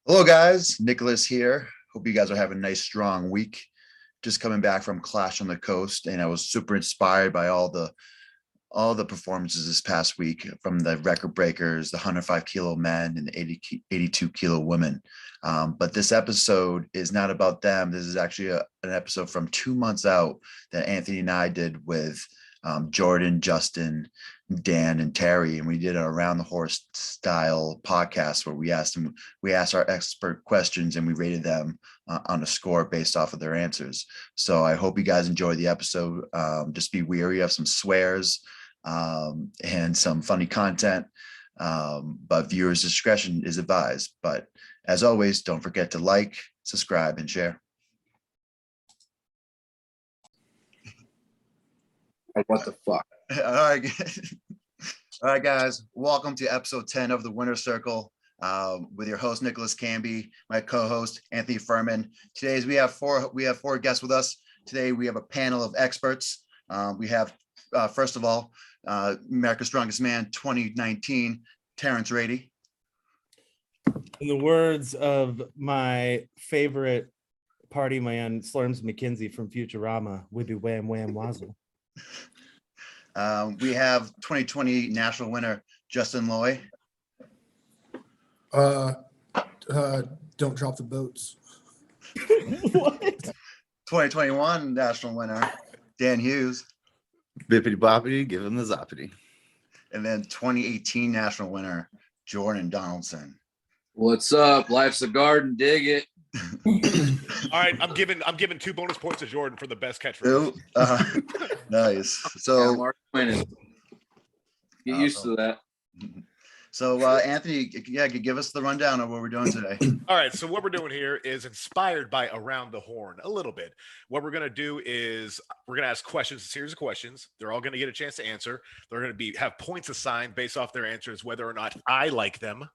Hello, guys. Nicholas here. Hope you guys are having a nice, strong week. Just coming back from Clash on the Coast, and I was super inspired by all the performances this past week from the record breakers, the 105-kilo men and the 82-kilo women. But this episode is not about them. This is actually an episode from 2 months out that Anthony and I did with Jordan, Justin, Dan, and Terry, and we did an around the horse style podcast where we asked our expert questions and we rated them on a score based off of their answers. So I hope you guys enjoy the episode. Just be wary of some swears and some funny content, but viewers' discretion is advised. But as always, don't forget to like, subscribe, and share. What the fuck? All right, guys. Welcome to episode 10 of the Winner Circle with your host Nicholas Canby, my co-host Anthony Fuhrman. Today we have four guests with us. Today we have a panel of experts. We have first of all America's Strongest Man 2019, Terrence Rady. In the words of my favorite party man, Slurms McKenzie from Futurama, we be wham wham wazzle. We have 2020 national winner Justin Loy. Don't drop the boats. What? 2021 national winner Dan Hughes. Bippity boppity, give him the zoppity. And then 2018 national winner Jordan Donaldson. What's up? Life's a garden. Dig it. All right, I'm giving 2 bonus points to Jordan for the best catchphrase. Nice. Yeah, So Mark winning. Get used to that. Anthony, give us the rundown of what we're doing today. All right, so what we're doing here is inspired by Around the Horn a little bit. What we're going to do is we're going to ask questions, a series of questions. They're all going to get a chance to answer. They're going to have points assigned based off their answers, whether or not I like them.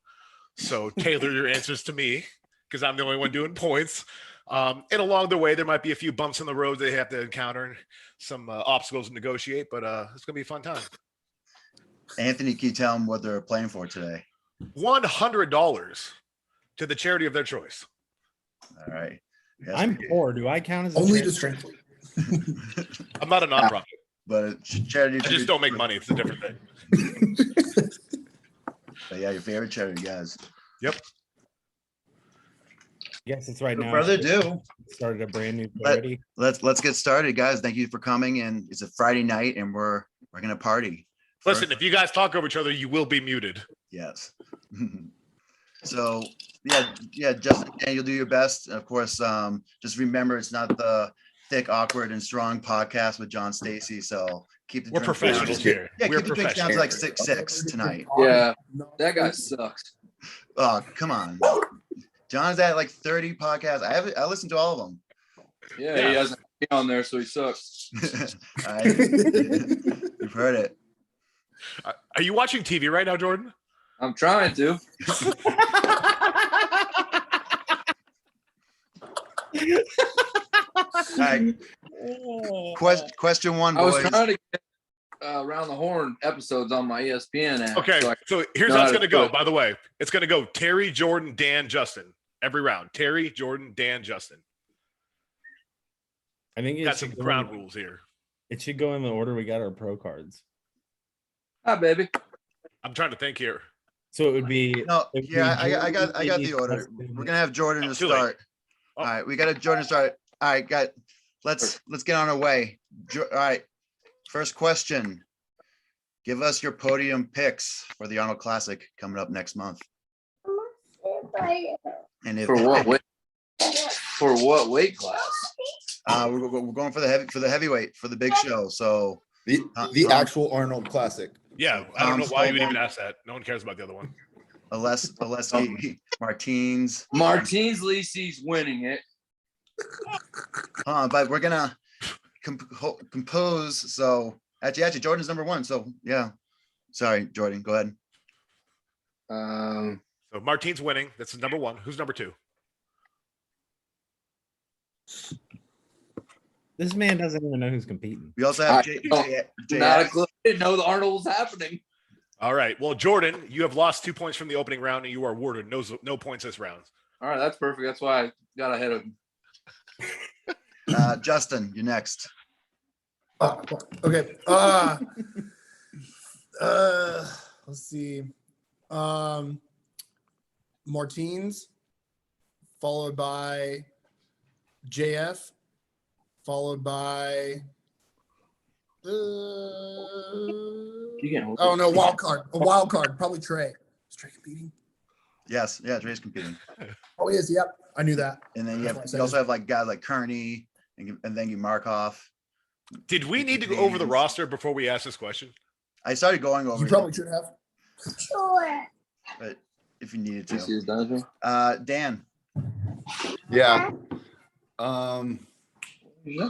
So tailor your answers to me, because I'm the only one doing points. And along the way, there might be a few bumps in the road they have to encounter, some obstacles to negotiate, but it's going to be a fun time. Anthony, can you tell them what they're playing for today? $100 to the charity of their choice. All right. Yes, I'm poor. Do I count as a Only to trans- Strengthlete. I'm not a nonprofit. but charity. I just don't make money. It's a different thing. But yeah, your favorite charity, guys. Yep. Yes, it's right No now. further ado, Started a brand new charity. let's get started, guys. Thank you for coming. And it's a Friday night, and we're gonna party. Listen, if you guys talk over each other, you will be muted. Yes. So yeah, Justin, you'll do your best. Of course, just remember it's not the thick, awkward, and strong podcast with John Stacy. So keep the We're drinks professionals down. here. Yeah, We're keep the drinks down to professionals. like 6 tonight. Yeah, that guy sucks. Oh, come on. John's at like 30 podcasts. I listened to all of them. Yeah, he doesn't be on there, so he sucks. You've heard it. Are you watching TV right now, Jordan? I'm trying to. All right. Question one, I was boys. trying to get Around the Horn episodes on my ESPN app. Okay, so I- so here's how it's going to go, by the way. It's going to go Terry, Jordan, Dan, Justin. Every round. Terry, Jordan, Dan, Justin. I think Got some ground rules here. It should go in the order we got our pro cards. Hi, baby. I'm trying to think here. So it would be. No, it would yeah, be I got Jordan, the order. Justin. We're gonna have Jordan to Too late. start. Oh. All right, we got a Jordan to start. All right, let's get on our way. All right, first question. Give us your podium picks for the Arnold Classic coming up next month. And if For what weight? For what weight class? we're going for the heavyweight for the big show. So The actual Arnold Classic. Yeah, I don't know why you would even ask that. No one cares about the other one. Aleski Martins. Martins Lisi's winning it. But we're gonna compose. So actually, Jordan's number one. So yeah, sorry, Jordan. Go ahead. So Martine's winning. That's number one. Who's number two? This man doesn't even know who's competing. We also have Not a clue. I didn't know the Arnold was happening. All right. Well, Jordan, you have lost 2 points from the opening round, and you are awarded no points this round. All right, that's perfect. That's why I got ahead of him. Justin, you're next. Okay. Let's see. Martins, followed by JF, followed by oh no, wild card. A wild card, probably Trey. Is Trey competing? Yes, yeah, Dre's competing. Oh, he is. Yep, I knew that. And then That's why I said you also it. have like guys like Kearney and then you Markov. Did we need to go over the roster before we ask this question? I started going over You it, probably should have. but if you needed You see his to. dungeon? Dan. Yeah. Yeah.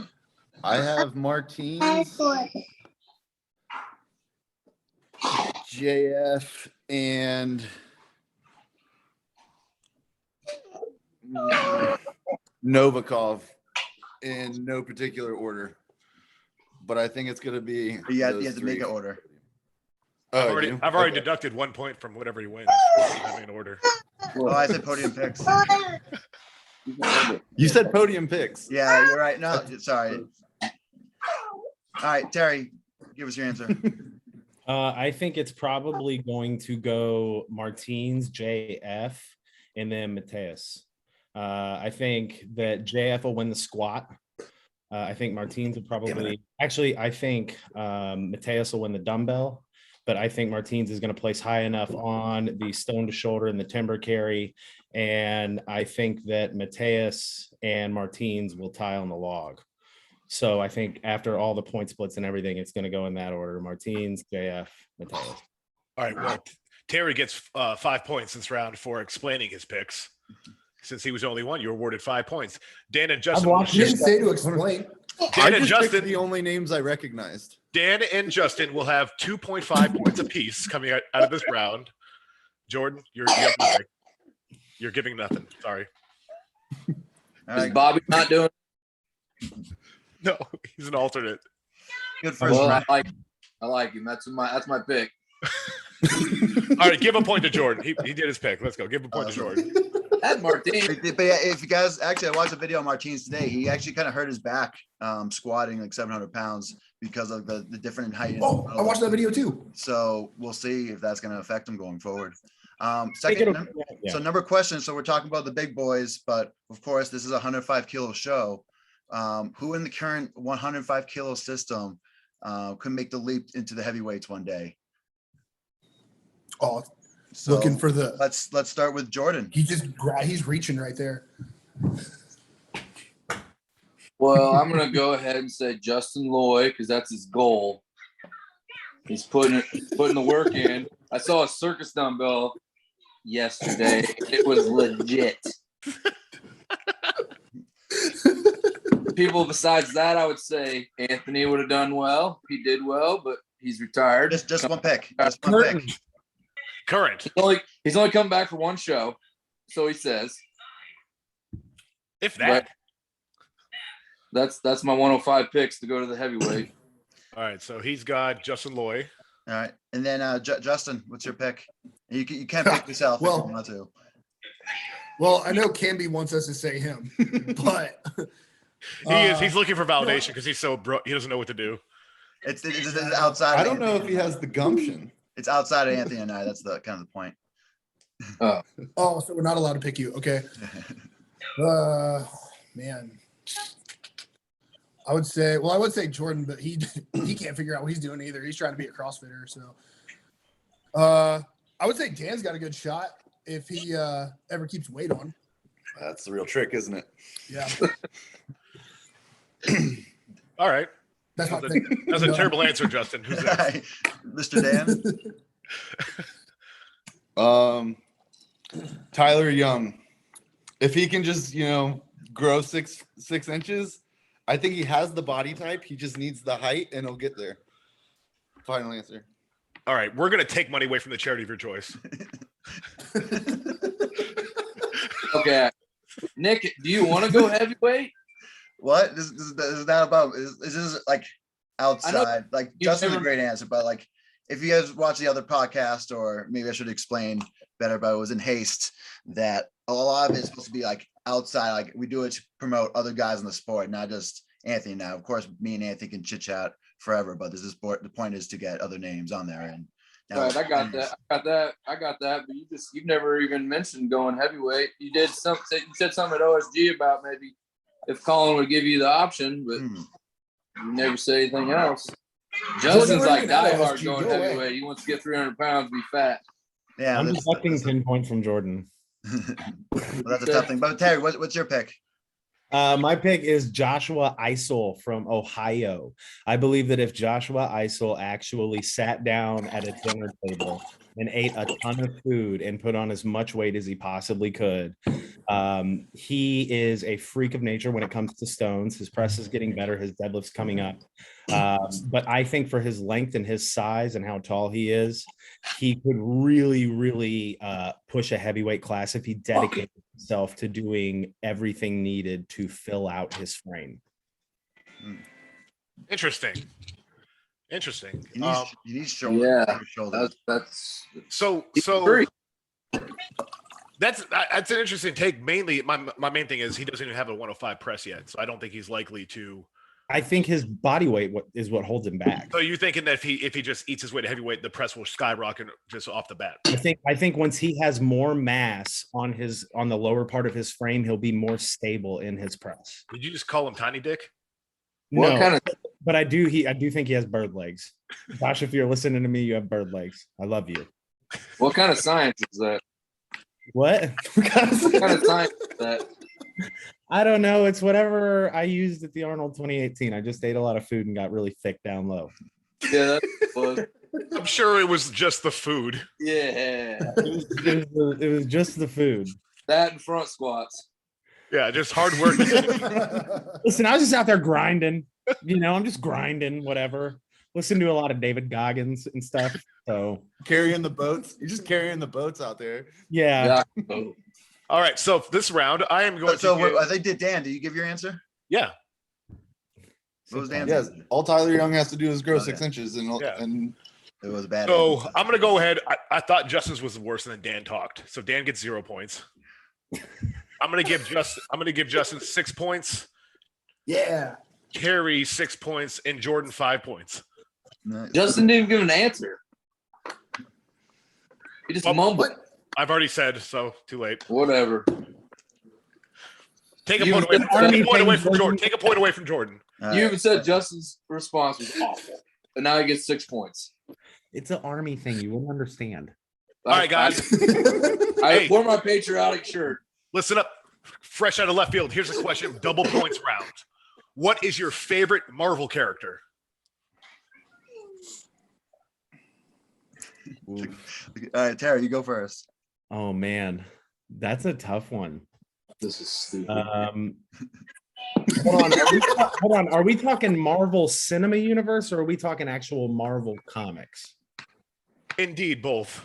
I have Martins, JF, and Novikov in no particular order. But I think it's going to be. You have those to make three. an order. Oh, I've already, you? I've already Okay. deducted 1 point from whatever he wins. Having an order. Oh, I said podium picks. You said podium picks. Yeah, you're right. No, sorry. All right, Terry, give us your answer. I think it's probably going to go Martins, JF, and then Mateus. I think that JF will win the squat. I think Martins will probably actually. I think Mateus will win the dumbbell, but I think Martins is going to place high enough on the stone to shoulder and the timber carry, and I think that Mateus and Martins will tie on the log. So I think after all the point splits and everything, it's going to go in that order: Martins, JF, Mateus. All right. Well, Terry gets 5 points this round for explaining his picks. Since he was the only one, you're awarded 5 points. Dan and Justin. watched He didn't say to explain. Dan I and just picked Justin. the only names I recognized. Dan and Justin will have 2.5 points apiece coming out of this round. Jordan, you have nothing. You're giving nothing. Sorry. All Is right, Bobby not doing? No, he's an alternate. good first Well, round. I like him. That's my pick. All right, give a point to Jordan. He did his pick. Let's go. Give a point to Jordan. That Martin. But yeah, if you guys actually, I watched a video of Martins today. He actually kind of hurt his back squatting like 700 pounds because of the different height. Oh, I watched that video too. So we'll see if that's going to affect him going forward. Think Second, it'll- yeah. so number question. So we're talking about the big boys, but of course this is a 105 kilo show. Who in the current 105 kilo system could make the leap into the heavyweights one day? Oh, So looking for the. let's start with Jordan. He's reaching right there. Well, I'm gonna go ahead and say Justin Loy because that's his goal. He's putting the work in. I saw a circus dumbbell yesterday. It was legit. People besides that, I would say Anthony would have done well. He did well, but he's retired. Just one pick. Just one pick. Current. He's only come back for one show, so he says. If that. That's my 105 picks to go to the heavyweight. All right, so he's got Justin Loy. All right, and then Justin, what's your pick? You can't pick yourself Well- if you want to. Well, I know Canby wants us to say him, but He's looking for validation because he's so broke. He doesn't know what to do. It's outside. I of don't know if Anthony. he has the gumption. It's outside of Anthony and I. That's the kind of the point. oh, so we're not allowed to pick you. Okay. Man. I would say Jordan, but he can't figure out what he's doing either. He's trying to be a CrossFitter. So I would say Dan's got a good shot if he ever keeps weight on. That's the real trick, isn't it? Yeah. All right. That's my That's pick. That's a terrible answer, Justin. Who's next? Mr. Dan. Tyler Young. If he can just, grow six inches, I think he has the body type. He just needs the height and he'll get there. Final answer. All right, we're going to take money away from the charity of your choice. Okay. Nick, do you want to go heavyweight? What is that about? Is this like outside? Like you've Justin's a never- great answer, but like if you guys watch the other podcast, or maybe I should explain, better, but it was in haste that a lot of it's supposed to be like outside, like we do it to promote other guys in the sport, not just Anthony. Now, of course, me and Anthony can chit chat forever, but this is the point is to get other names on there. And now Right, I got that. But you've never even mentioned going heavyweight. You did something. You said something at OSG about maybe if Colin would give you the option, but you never say anything else. Justin's like diehard going heavyweight. He wants to get 300 pounds, be fat. Yeah, I'm deducting 10 points from Jordan. well, that's a tough thing. But Terry, what's your pick? My pick is Joshua Isel from Ohio. I believe that if Joshua Isel actually sat down at a dinner table and ate a ton of food and put on as much weight as he possibly could, he is a freak of nature when it comes to stones. His press is getting better. His deadlift's coming up. But I think for his length and his size and how tall he is, he could really, really push a heavyweight class if he dedicated himself to doing everything needed to fill out his frame. Interesting. You need shoulders. That's So that's an interesting take. Mainly, my main thing is he doesn't even have a 105 press yet, so I don't think he's likely to. I think his body weight is what holds him back. So you're thinking that if he just eats his way to heavyweight, the press will skyrocket just off the bat? I think once he has more mass on the lower part of his frame, he'll be more stable in his press. Did you just call him Tiny Dick? No, but I do think he has bird legs. Josh, if you're listening to me, you have bird legs. I love you. What kind of science is that? What? What kind of science is that? I don't know. It's whatever I used at the Arnold 2018. I just ate a lot of food and got really thick down low. Yeah, that's fun. I'm sure it was just the food. Yeah. It was just the food. That and front squats. Yeah, just hard work. Listen, I was just out there grinding. I'm just grinding, whatever. Listen to a lot of David Goggins and stuff. So Carrying the boats. You're just carrying the boats out there. yeah. All right, so this round, I am going to. I think Dan, do you give your answer? Yeah. What was Dan's Yes. answer? All Tyler Young has to do is grow 6 inches, and It was bad. So I'm going to go ahead. I thought Justin's was worse than Dan talked. So Dan gets 0 points. I'm going to give Justin 6 points. Yeah. Carrie 6 points and Jordan 5 points. Nice. Justin didn't give an answer. He just mumbled. I've already said, so too late. Whatever. Take a point away from Jordan. Take a point away from Jordan. You even said Justin's response was awful. And now he gets 6 points. It's an army thing. You wouldn't understand. All right, guys. I wore my patriotic shirt. Listen up. Fresh out of left field. Here's a question. Double points round. What is your favorite Marvel character? All right, Terry, you go first. Oh man, that's a tough one. This is stupid. Hold on. Are we talking Marvel Cinema Universe or are we talking actual Marvel comics? Indeed, both.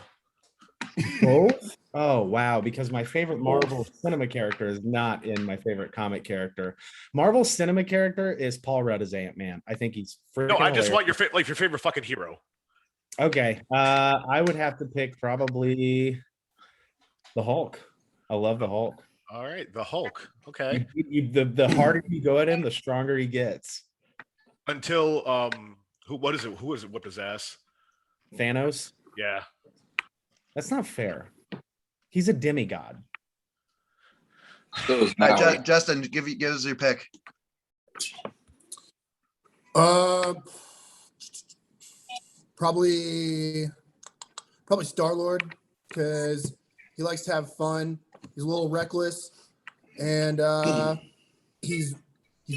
Both? Oh wow, because my favorite Marvel Cinema character is not in my favorite comic character. Marvel Cinema character is Paul Rudd as Ant-Man. I think he's freaking No, I just hilarious. want your favorite fucking hero. Okay, I would have to pick probably the Hulk. I love the Hulk. All right, the Hulk. Okay. The harder you go at him, the stronger he gets. Until who is it whipped his ass? Thanos? Yeah. That's not fair. He's a demigod. So is All Maui. right, Justin, give us your pick. Probably Star-Lord, because he likes to have fun. He's a little reckless, and he's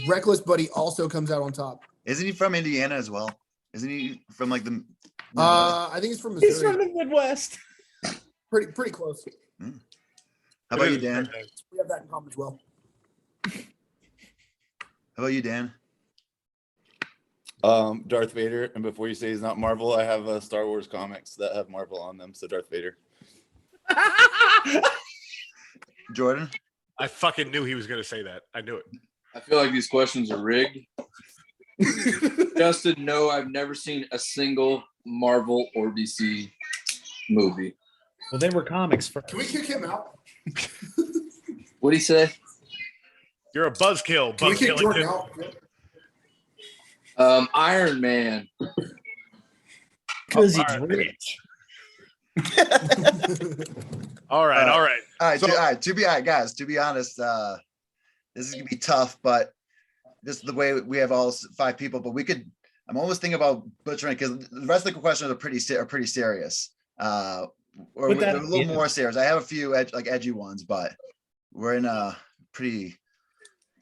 reckless, but he also comes out on top. Isn't he from Indiana as well? Isn't he from like the? I think he's from Missouri. He's from the Midwest. Pretty close. How about you, Dan? We have that in common as well. How about you, Dan? Darth Vader. And before you say he's not Marvel, I have Star Wars comics that have Marvel on them. So Darth Vader. Jordan? I fucking knew he was going to say that. I knew it. I feel like these questions are rigged. Justin, no, I've never seen a single Marvel or DC movie. Well, they were comics first. Can we kick him out? What'd he say? You're a buzzkill. Can we kick Buzzkill. Jordan out? Iron Man. Because he's all right. rich. All right. All right, So- guys, to be honest, this is gonna be tough, but this is the way we have all 5 people, but I'm almost thinking about butchering because the rest of the questions are pretty serious. Or Put that they're a little in. more serious. I have a few edgy ones, but we're in a pretty,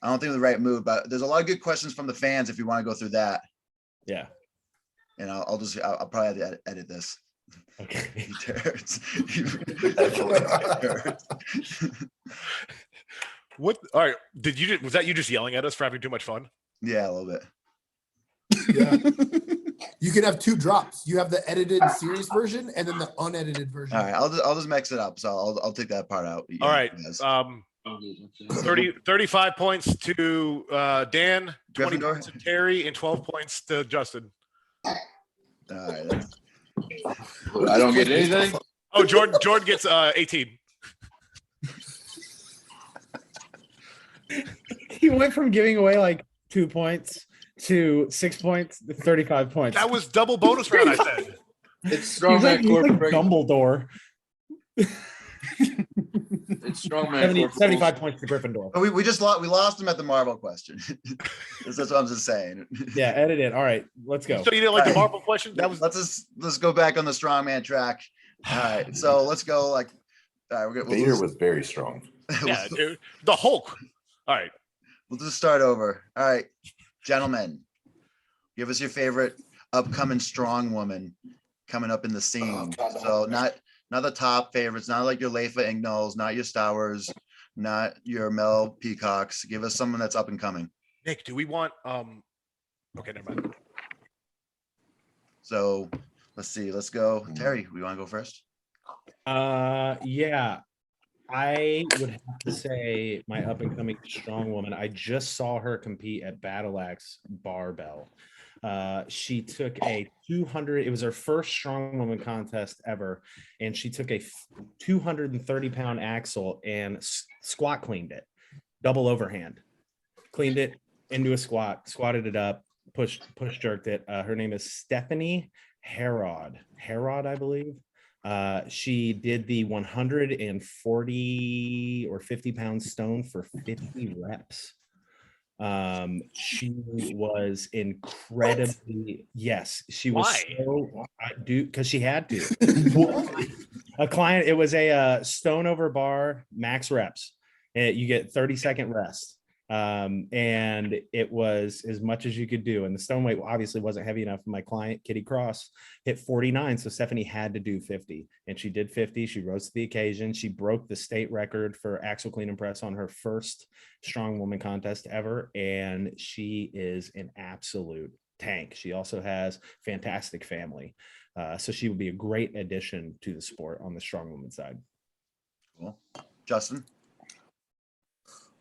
I don't think we're in the right mood, but there's a lot of good questions from the fans if you want to go through that. Yeah. And I'll probably have to edit this. Okay. He turns. What? All right. Was that you just yelling at us for having too much fun? Yeah, a little bit. Yeah. You can have 2 drops. You have the edited series version and then the unedited version. All right, I'll just mix it up. So I'll take that part out. All right. Yes. 35 points to Dan, 20 Gryffindor? points to Terry, and 12 points to Justin. All right. I don't get anything. Oh, Jordan gets 18. He went from giving away like 2 points to 6 points to 35 points. That was double bonus round, I said. It's He's like Strongman. Dumbledore. It's Strongman. 75 points to Gryffindor. But we lost him at the Marvel question. That's what I'm just saying. Yeah, edit it. All right, let's go. So you didn't like the Marvel question? That was Let's go back on the strongman track. All right, so let's go. All right, Vader was very strong. yeah, dude. The Hulk. All right. We'll just start over. All right, gentlemen, give us your favorite upcoming strong woman coming up in the scene. So not the top favorites, not like your Leifa Ingnols, not your Stowers, not your Mel Peacocks. Give us someone that's up and coming. Nick, do we want okay, never mind. So let's see. Let's go. Terry, we want to go first? Yeah. I would have to say my up and coming strong woman. I just saw her compete at Battle Axe Barbell. She took a 200, it was her first strong woman contest ever, and she took a 230-pound axle and squat cleaned it, double overhand, cleaned it into a squat, squatted it up, push jerked it. Her name is Stephanie Herod, I believe. She did the 140 or 50-pound stone for 50 reps. She was incredibly, yes, she was. Why? Because she had to. A client, it was a stone over bar max reps. You get 30-second rest. And it was as much as you could do. And the stone weight obviously wasn't heavy enough. My client, Kitty Cross, hit 49. So Stephanie had to do 50, and she did 50. She rose to the occasion. She broke the state record for axle clean and press on her first strong woman contest ever. And she is an absolute tank. She also has fantastic family. So she would be a great addition to the sport on the strong woman side. Cool. Justin?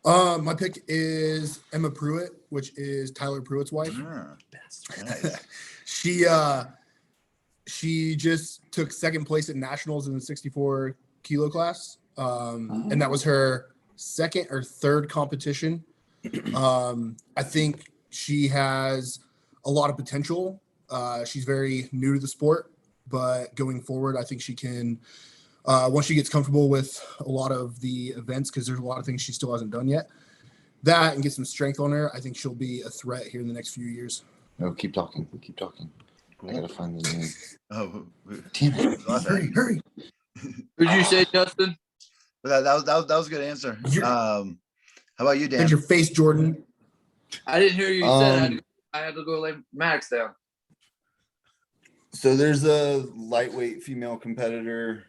My pick is Emma Pruitt, which is Tyler Pruitt's wife. Nice. She just took second place at nationals in the 64 kilo class. And that was her second or third competition. I think she has a lot of potential. She's very new to the sport, but going forward, I think she can, once she gets comfortable with a lot of the events, because there's a lot of things she still hasn't done yet, that and get some strength on her, I think she'll be a threat here in the next few years. No, keep talking. We keep talking. I gotta find the name. Oh, Damn it. Hurry. Who'd you say, Justin? but that was a good answer. How about you, Dan? Bend your face, Jordan. I didn't hear you say I had to go lay Max down. So there's a lightweight female competitor.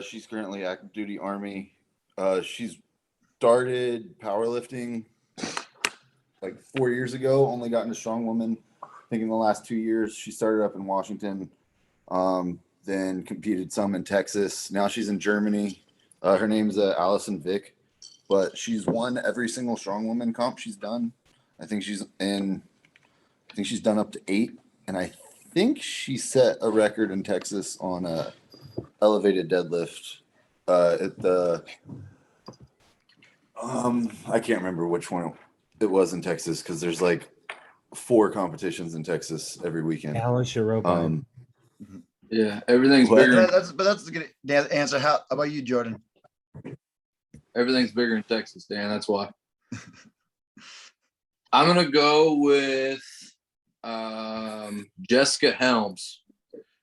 She's currently active duty Army. She's started powerlifting like 4 years ago, only got into strong woman. I think in the last 2 years. She started up in Washington, then competed some in Texas. Now she's in Germany. Her name's Allison Vick, but she's won every single strong woman comp she's done. I think she's done up to 8, and I think she set a record in Texas on elevated deadlift at the I can't remember which one it was in Texas because there's like 4 competitions in Texas every weekend. Alice Europa. Yeah, everything's What? bigger. That's a good answer. How about you, Jordan? Everything's bigger in Texas, Dan. That's why. I'm gonna go with Jessica Helms.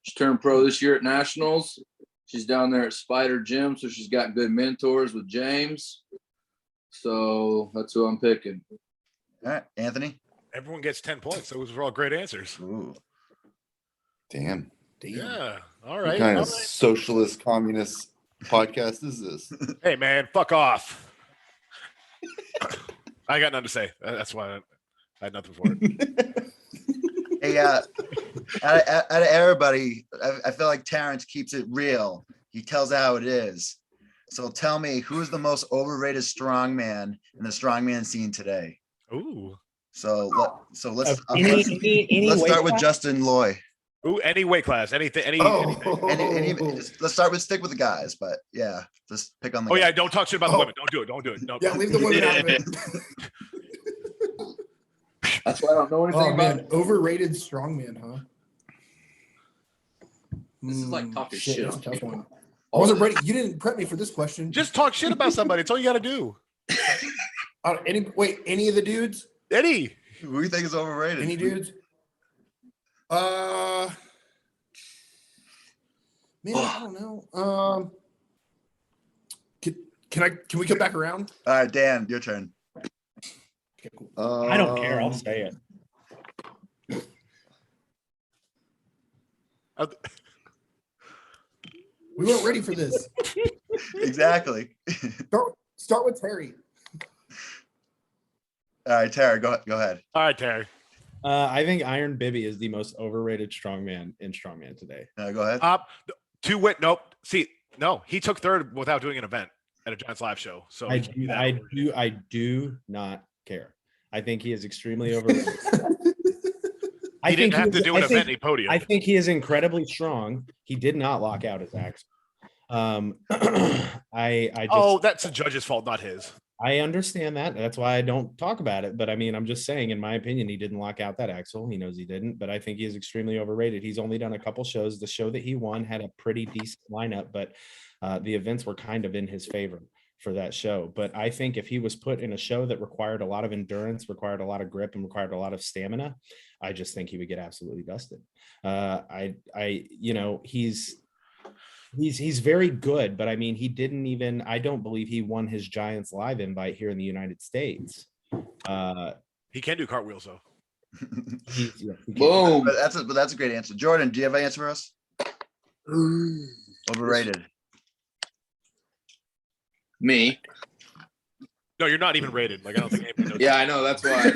She turned pro this year at Nationals. She's down there at Spider Gym, so she's got good mentors with James. So that's who I'm picking. All right, Anthony. Everyone gets 10 points. Those were all great answers. Ooh. Damn. Yeah. All What right. kind all of right. socialist communist podcast is this? Hey, man, fuck off. I got nothing to say. That's why I had nothing for it. Hey, out of everybody, I feel like Terrence keeps it real. He tells it how it is. So tell me, who's the most overrated strongman in the strongman scene today? Ooh. So let's Any let's weight start with class? Justin Loy. Ooh, any weight class, anything, Let's stick with the guys, but yeah, just pick on the. Oh yeah, guys. don't talk shit about the women. Don't do it. Don't do it. No. Yeah, leave the women out of it. That's why I don't know anything Oh about man, overrated strongman, huh? This is like talking shit. That's a tough one. I wasn't ready. You didn't prep me for this question. Just talk shit about somebody. It's all you got to do. Any of the dudes? Eddie. Who do you think is overrated? Any dudes? Man, I don't know. Can we come back around? All right, Dan, your turn. Okay, cool. I don't care. I'll say it. We weren't ready for this. Exactly. Start with Terry. All right, Tara, go ahead. All right, Terry. I think Iron Bibby is the most overrated strongman in strongman today. Go ahead. Nope. See, no, he took third without doing an event at a Giants live show. So I do not care. I think he is extremely overrated. He didn't have to do an event at Podium. I think he is incredibly strong. He did not lock out his axle. That's the judge's fault, not his. I understand that. That's why I don't talk about it. But I mean, I'm just saying, in my opinion, he didn't lock out that axle. He knows he didn't, but I think he is extremely overrated. He's only done a couple shows. The show that he won had a pretty decent lineup, but the events were kind of in his favor for that show. But I think if he was put in a show that required a lot of endurance, required a lot of grip, and required a lot of stamina, I just think he would get absolutely dusted. He's very good, but I mean, I don't believe he won his Giants live invite here in the United States. He can do cartwheels though. Boom. But that's a great answer. Jordan, do you have an answer for us? Overrated. Me. No, you're not even rated. Like I don't think anybody knows. Yeah, I know. That's why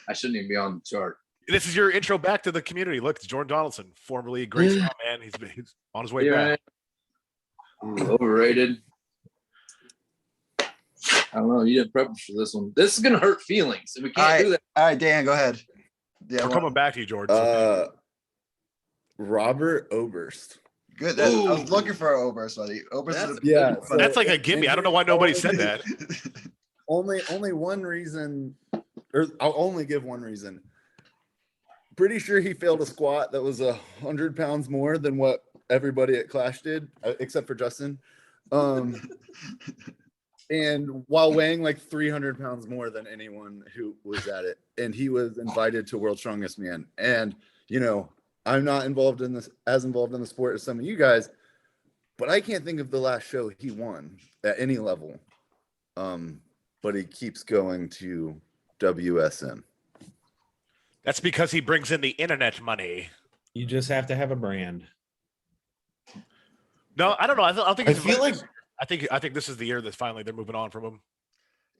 I shouldn't even be on the chart. This is your intro back to the community. Look, it's Jordan Donaldson, formerly great strong man. He's on his way back. Overrated. I don't know. You didn't prep us for this one. This is gonna hurt feelings. We can't do that. All right, Dan, go ahead. Yeah, We're coming back to you, Jordan. Robert Oberst. Good. I was looking for an Oberst, buddy. Oberst is That's like a gimme. I don't know why nobody said that. Only one reason, or I'll only give one reason. Pretty sure he failed a squat that was 100 pounds more than what everybody at Clash did, except for Justin. And while weighing like 300 pounds more than anyone who was at it. And he was invited to World's Strongest Man. And, I'm not involved in the sport as some of you guys, but I can't think of the last show he won at any level. But he keeps going to WSM. That's because he brings in the internet money. You just have to have a brand. No, I don't know. I think I feel like I think this is the year that finally they're moving on from him.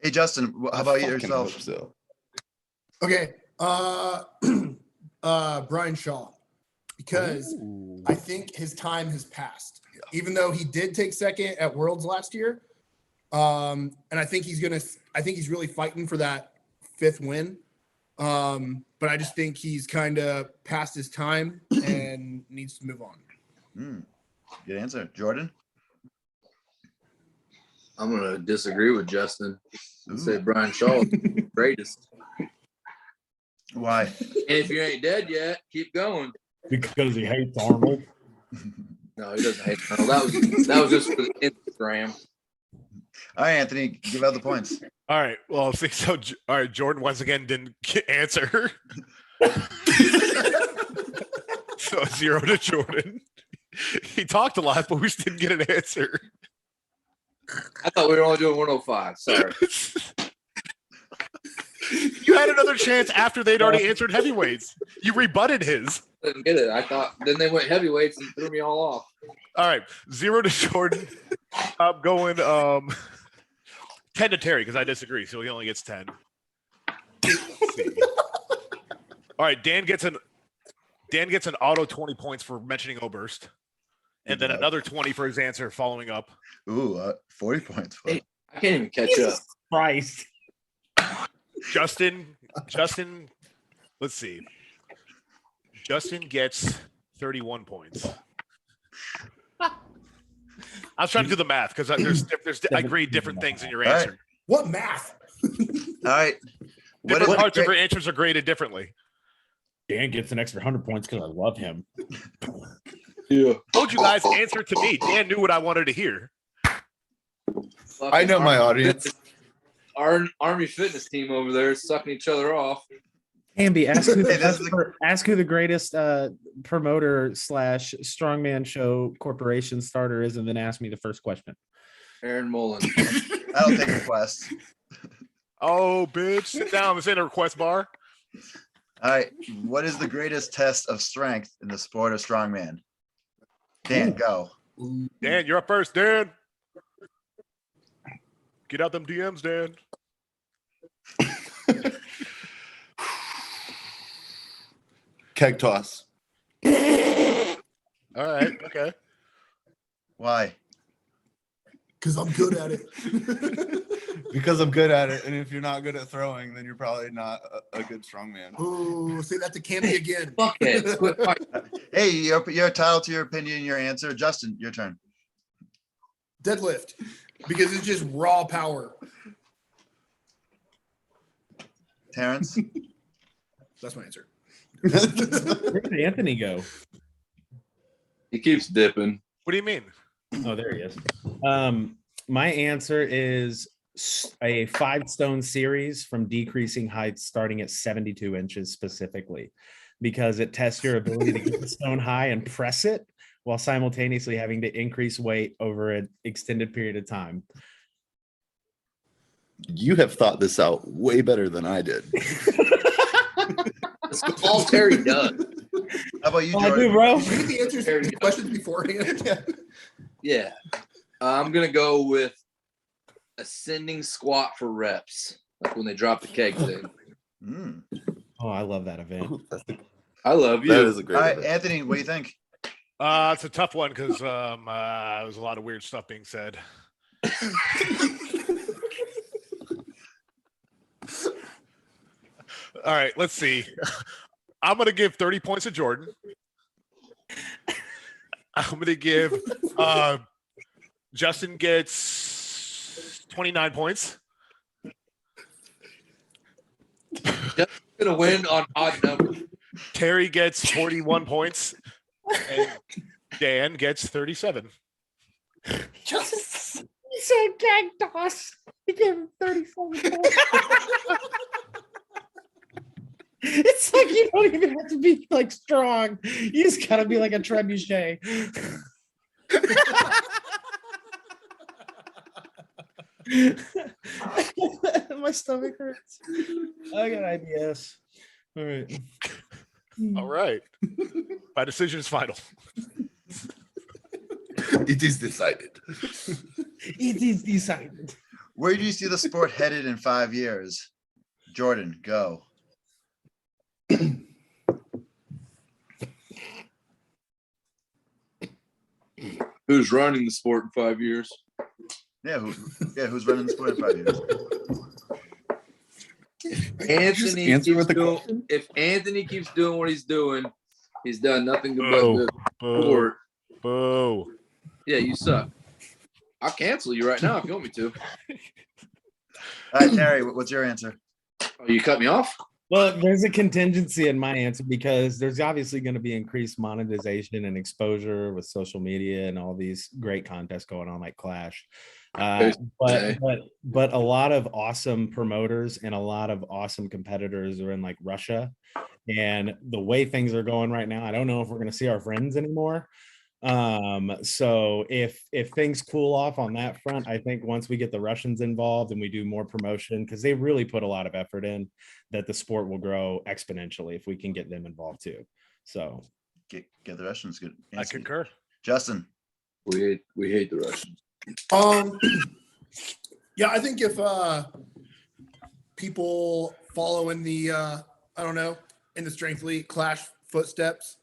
Hey, Justin, how about you fucking yourself? hope so. Okay. Brian Shaw, because I think his time has passed. Even though he did take second at Worlds last year, and I think he's really fighting for that 5th win. But I just think he's kind of past his time and needs to move on. Good answer. Jordan? I'm gonna disagree with Justin and Ooh. say Brian Shaw is the greatest. Why? And if you ain't dead yet, keep going. Because he hates Arnold. No, he doesn't hate Arnold. That was just for the Instagram. All right, Anthony, give out the points. All right. Well, see, so all right, Jordan once again didn't answer. So 0 to Jordan. He talked a lot, but we just didn't get an answer. I thought we were only doing 105. Sorry. You had another chance after they'd already answered heavyweights. You rebutted his. Didn't get it. I thought then they went heavyweights and threw me all off. All right, 0 to Jordan. I'm going 10 to Terry because I disagree, so he only gets 10. Let's see. All right, Dan gets an auto 20 points for mentioning Oberst, and then another 20 for his answer following up. Ooh, 40 points. Hey, I can't even catch up. Christ. Justin, let's see. Justin gets 31 points. I was trying to do the math because I grade different things in your All right. answer. What math? All right. Different parts of your answers are graded differently. Dan gets an extra 100 points because I love him. Yeah. Told you guys answer to me. Dan knew what I wanted to hear. I know my audience. Our Army fitness team over there is sucking each other off. Amby, Hey, ask who the greatest promoter / strongman show corporation starter is, and then ask me the first question. Aaron Mullen. I don't take requests. Oh, bitch. Sit down. This ain't a request bar. All right. What is the greatest test of strength in the sport of strongman? Dan, go. Dan, you're up first. Dan. Get out them DMs, Dan. Keg toss. All right. Okay. Why? Because I'm good at it. Because I'm good at it, and if you're not good at throwing, then you're probably not a good strongman. Oh, say that to Campy again. Fuck it. Quit fighting. Hey, you're entitled to your opinion and your answer. Justin, your turn. Deadlift. Because it's just raw power. Terrence? That's my answer. Where did Anthony go? He keeps dipping. What do you mean? Oh, there he is. My answer is a 5-stone series from decreasing heights starting at 72 inches specifically, because it tests your ability to get the stone high and press it while simultaneously having to increase weight over an extended period of time. You have thought this out way better than I did. That's all Terry does. How about you, Oh, I Jordan? do, bro. Did you get the answers to the questions beforehand? Yeah. I'm going to go with ascending squat for reps. Like when they drop the kegs in. Mm. Oh, I love that event. I love you. That is a great All right, event. Anthony, what do you think? It's a tough one because there's a lot of weird stuff being said. All right, let's see. I'm going to give 30 points to Jordan. I'm going to give Justin gets 29 points. Justin's going to win on odd numbers. Terry gets 41 points. And Dan gets 37. Just he said cactus. He gave him 34 points. It's like you don't even have to be like strong. You just gotta be like a trebuchet. My stomach hurts. I got ideas. All right. All right. My decision is final. It is decided. It is decided. Where do you see the sport headed in 5 years? Jordan, go. Who's running the sport in 5 years? Yeah, who's running the sport in 5 years? Anthony answer keeps with a doing, question? if Anthony keeps doing what he's doing, he's done nothing but Boo. good Boo. sport. Boo. Yeah, you suck. I'll cancel you right now if you want me to. All right, Terry, what's your answer? Oh, you cut me off? Well, there's a contingency in my answer because there's obviously going to be increased monetization and exposure with social media and all these great contests going on like Clash. But a lot of awesome promoters and a lot of awesome competitors are in like Russia, and the way things are going right now, I don't know if we're going to see our friends anymore. So if things cool off on that front, I think once we get the Russians involved and we do more promotion, because they really put a lot of effort in, that the sport will grow exponentially if we can get them involved too. So Get the Russians good. I concur. Justin. We hate the Russians. Yeah, I think if people follow in the I don't know, in the Strengthlete Clash footsteps,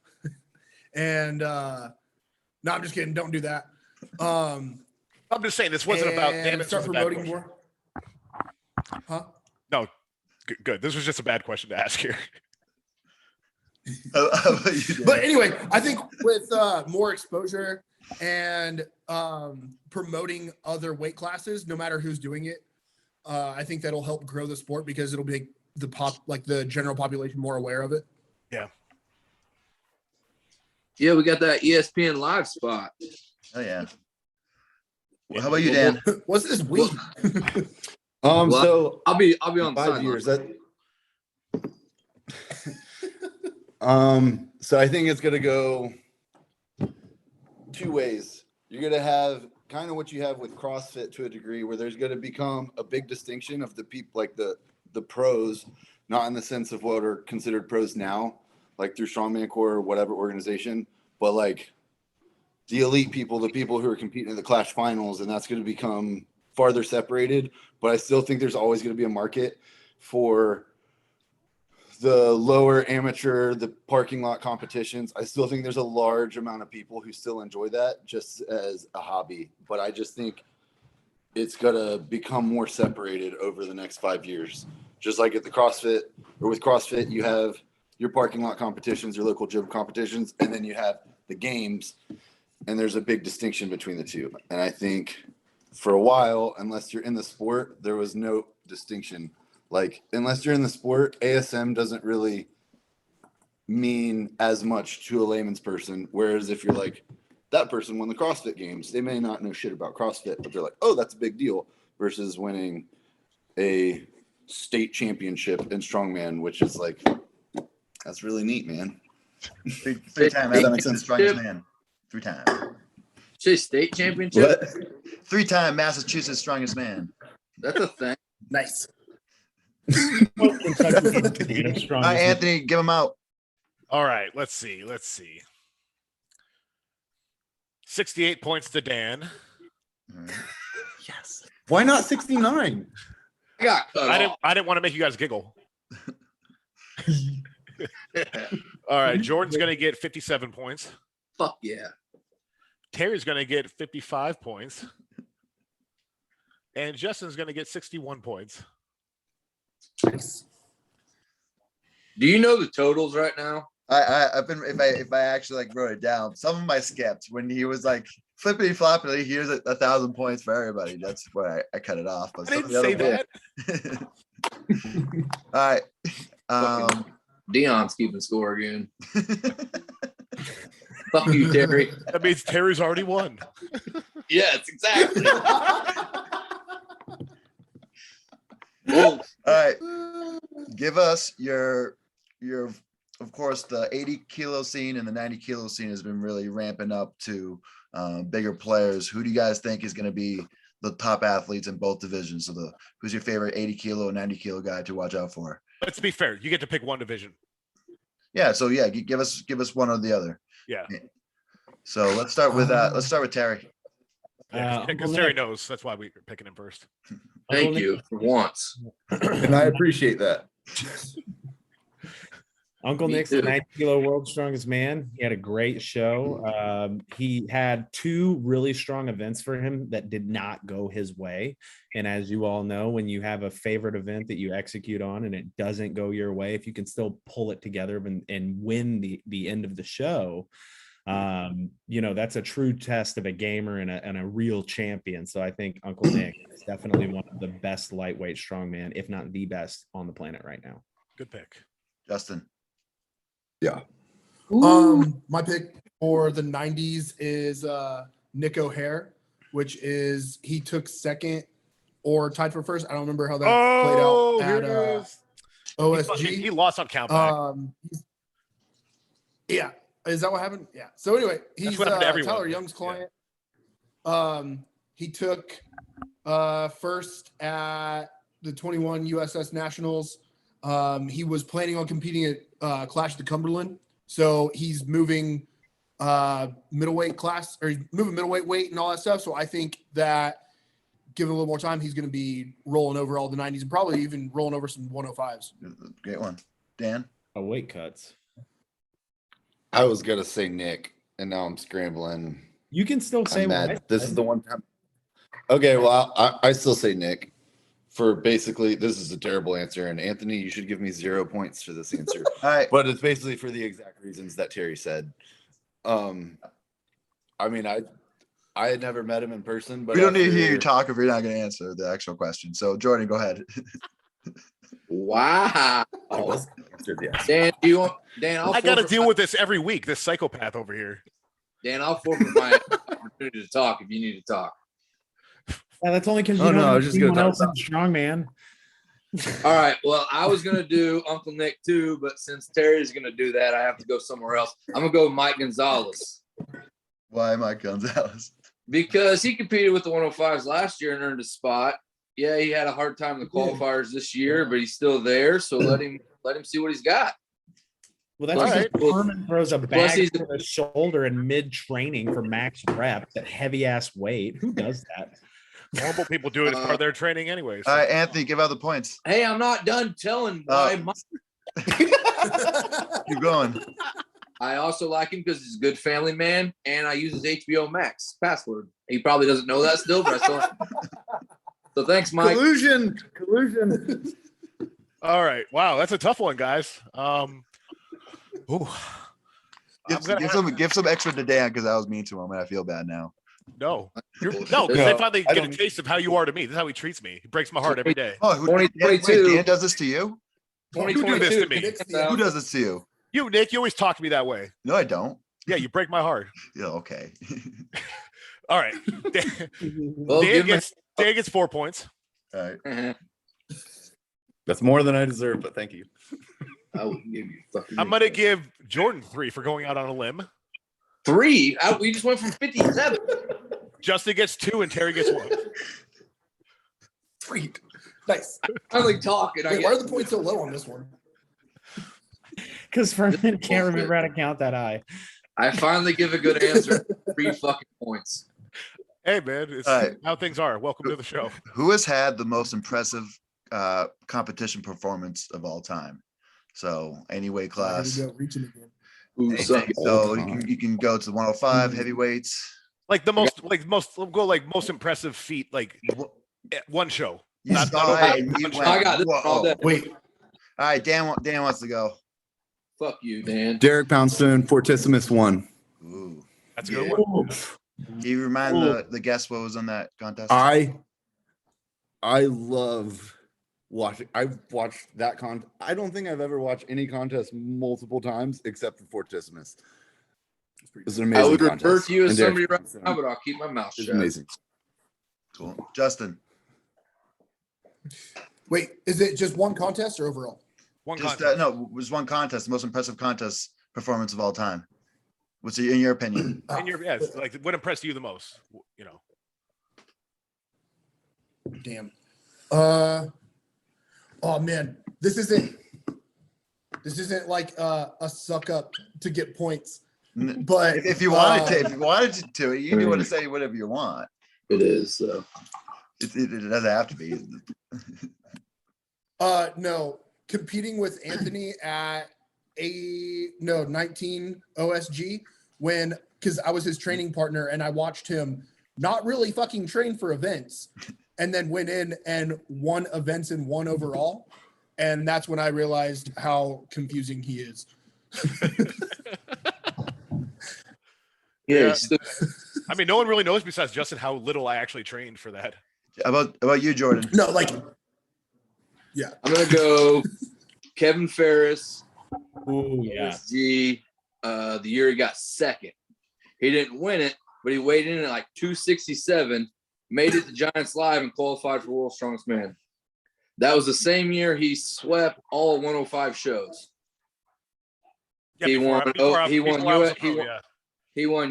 and no, I'm just kidding. Don't do that. I'm just saying this wasn't about damn it. Start This was a bad promoting question. more. Huh? No, good. This was just a bad question to ask here. But anyway, I think with more exposure and promoting other weight classes, no matter who's doing it, I think that'll help grow the sport because it'll make the general population more aware of it. Yeah. Yeah, we got that ESPN live spot. Oh yeah. Well, how about you, Dan? What's this week? So I'll be on 5 years. sideline. So I think it's gonna go two ways. You're gonna have kind of what you have with CrossFit to a degree, where there's gonna become a big distinction of the people, like the pros, not in the sense of what are considered pros now, like through Strongman Core or whatever organization, but like the elite people, the people who are competing in the Clash finals, and that's going to become farther separated. But I still think there's always going to be a market for the lower amateur, the parking lot competitions. I still think there's a large amount of people who still enjoy that just as a hobby. But I just think it's going to become more separated over the next 5 years. Just like at the CrossFit, or with CrossFit, you have your parking lot competitions, your local gym competitions, and then you have the games. And there's a big distinction between the two. And I think for a while, unless you're in the sport, there was no distinction. Like, unless you're in the sport, ASM doesn't really mean as much to a layman's person. Whereas if you're like, that person won the CrossFit games, they may not know shit about CrossFit, but they're like, oh, that's a big deal, versus winning a state championship in Strongman, which is like, that's really neat, man. Three-time Does that make sense? strongest man. 3 times. Say state championship. What? 3-time Massachusetts strongest man. That's a thing. Nice. All right, Anthony, give him out. All right, let's see. 68 points to Dan. Yes. Why not 69? I got cut off. I didn't want to make you guys giggle. All right, Jordan's going to get 57 points. Fuck yeah. Terry's going to get 55 points. And Justin's going to get 61 points. Nice. Do you know the totals right now? I've been if I actually like wrote it down, some of them I skipped when he was like flippity floppity. Here's 1,000 points for everybody. That's why I cut it off. But I didn't say that. All right. Dion's keeping score again. Fuck you, Terry. That means Terry's already won. Yes, exactly. All right. Give us your of course, the 80 kilo scene and the 90 kilo scene has been really ramping up to bigger players. Who do you guys think is going to be the top athletes in both divisions? So who's your favorite 80 kilo, 90 kilo guy to watch out for? Let's be fair. You get to pick one division. Yeah. So yeah, give us one or the other. Yeah. So let's start with Terry. Because Terry knows. That's why we're picking him first. Thank you for once. And I appreciate that. Uncle Me Nick's too. the 90 kilo world's strongest man. He had a great show. He had 2 really strong events for him that did not go his way. And as you all know, when you have a favorite event that you execute on and it doesn't go your way, if you can still pull it together and win the end of the show, That's a true test of a gamer and a real champion. So I think Uncle Nick is definitely one of the best lightweight strongman, if not the best on the planet right now. Good pick. Justin. Yeah. My pick for the 90s is Nick O'Hare, which is he took second or tied for first. I don't remember how that played out at OSG. He lost on countback. Yeah. Is that what happened? Yeah. So anyway, he's Tyler Young's client. Yeah. He took first at the 21 USS Nationals. He was planning on competing at Clash of the Cumberland. So he's moving middleweight class, or he's moving middleweight weight and all that stuff. So I think that given a little more time, he's going to be rolling over all the 90s and probably even rolling over some 105s. Great one. Dan? Weight cuts. I was gonna say Nick, and now I'm scrambling. You can still say I'm mad. This is the one time. Okay, well, I still say Nick. For basically, this is a terrible answer, and Anthony, you should give me 0 points for this answer. All right. But it's basically for the exact reasons that Terry said. I mean, I had never met him in person, but we don't need to hear you talk if you're not going to answer the actual question. So, Jordan, go ahead. Wow. I was gonna answer yes. Dan, do you want Dan? I got to deal with this every week. This psychopath over here. Dan, I'll forfeit my opportunity to talk if you need to talk. Yeah, that's only because I was just gonna talk else strongman. All right. Well, I was gonna do Uncle Nick too, but since Terry's gonna do that, I have to go somewhere else. I'm gonna go with Mike Gonzalez. Why Mike Gonzalez? Because he competed with the 105s last year and earned a spot. Yeah, he had a hard time in the qualifiers this year, but he's still there. So let him see what he's got. Well, that's All because right. Fuhrman throws a Plus bag he's to the shoulder in mid-training for max reps at heavy-ass weight. Who does that? Normal people do it as part of their training anyway. So. All right, Anthony, give out the points. Hey, I'm not done telling why. Keep going. I also like him because he's a good family man, and I use his HBO Max password. He probably doesn't know that still, but I still. So thanks, Mike. Collusion. All right. Wow, that's a tough one, guys. Give some extra to Dan because I was mean to him and I feel bad now. No, because they finally get a taste of how you are to me. This is how he treats me. He breaks my heart every day. Oh, 2022. Dan does this to you? You do this to me. Who does this to you? You, Nick, you always talk to me that way. No, I don't. Yeah, you break my heart. Yeah, okay. All right. Well, Dan gets 4 points. All right. That's more than I deserve, but thank you. I will give you fucking. I'm going to give Jordan 3 for going out on a limb. 3. We just went from 57. Justin gets 2 and Terry gets 1. Sweet. Nice. I'm finally talking. Wait, why are the points so low on this one? Because Fuhrman can't remember how to count that high. I finally give a good answer. 3 fucking points. Hey, man, it's right. how things are. Welcome to the show. Who has had the most impressive competition performance of all time? So any weight class. Here we go, reaching again. Ooh, Anything. suck. So you can go to the 105 heavyweights. Like most impressive feat, like at one show. You Not- saw not it and you I went, got this whoa. all day. Wait, All right, Dan wants to go. Fuck you, Dan. Derek Poundstone, Fortissimus 1. Ooh. That's a good one. Can you remind the guest what was on that contest? I love watching. I've watched that I don't think I've ever watched any contest multiple times except for Fortissimus. It's an amazing I would refer contest. to you as And Derek somebody right Poundstone now, but I'll keep my mouth is shut. amazing. Cool. Justin. wait, is it just one contest or overall? One Just contest. no, it was one contest, the most impressive contest performance of all time. What's in your opinion? And yes, like what impressed you the most? You know, Damn. Oh man, this isn't like a suck up to get points. But If you wanted to, you can want to say whatever you want. It is. So. It doesn't have to be. No, competing with Anthony at 19 OSG because I was his training partner and I watched him not really fucking train for events and then went in and won events and won overall. And that's when I realized how confusing he is. Yeah. he's still- I mean, no one really knows besides Justin how little I actually trained for that. About you, Jordan? No, like, yeah. I'm gonna go Kevin Ferris. Ooh, yeah. OSG, the year he got second. He didn't win it, but he weighed in at like 267, made it to Giants Live, and qualified for World's Strongest Man. That was the same year he swept all 105 shows. Yeah, He won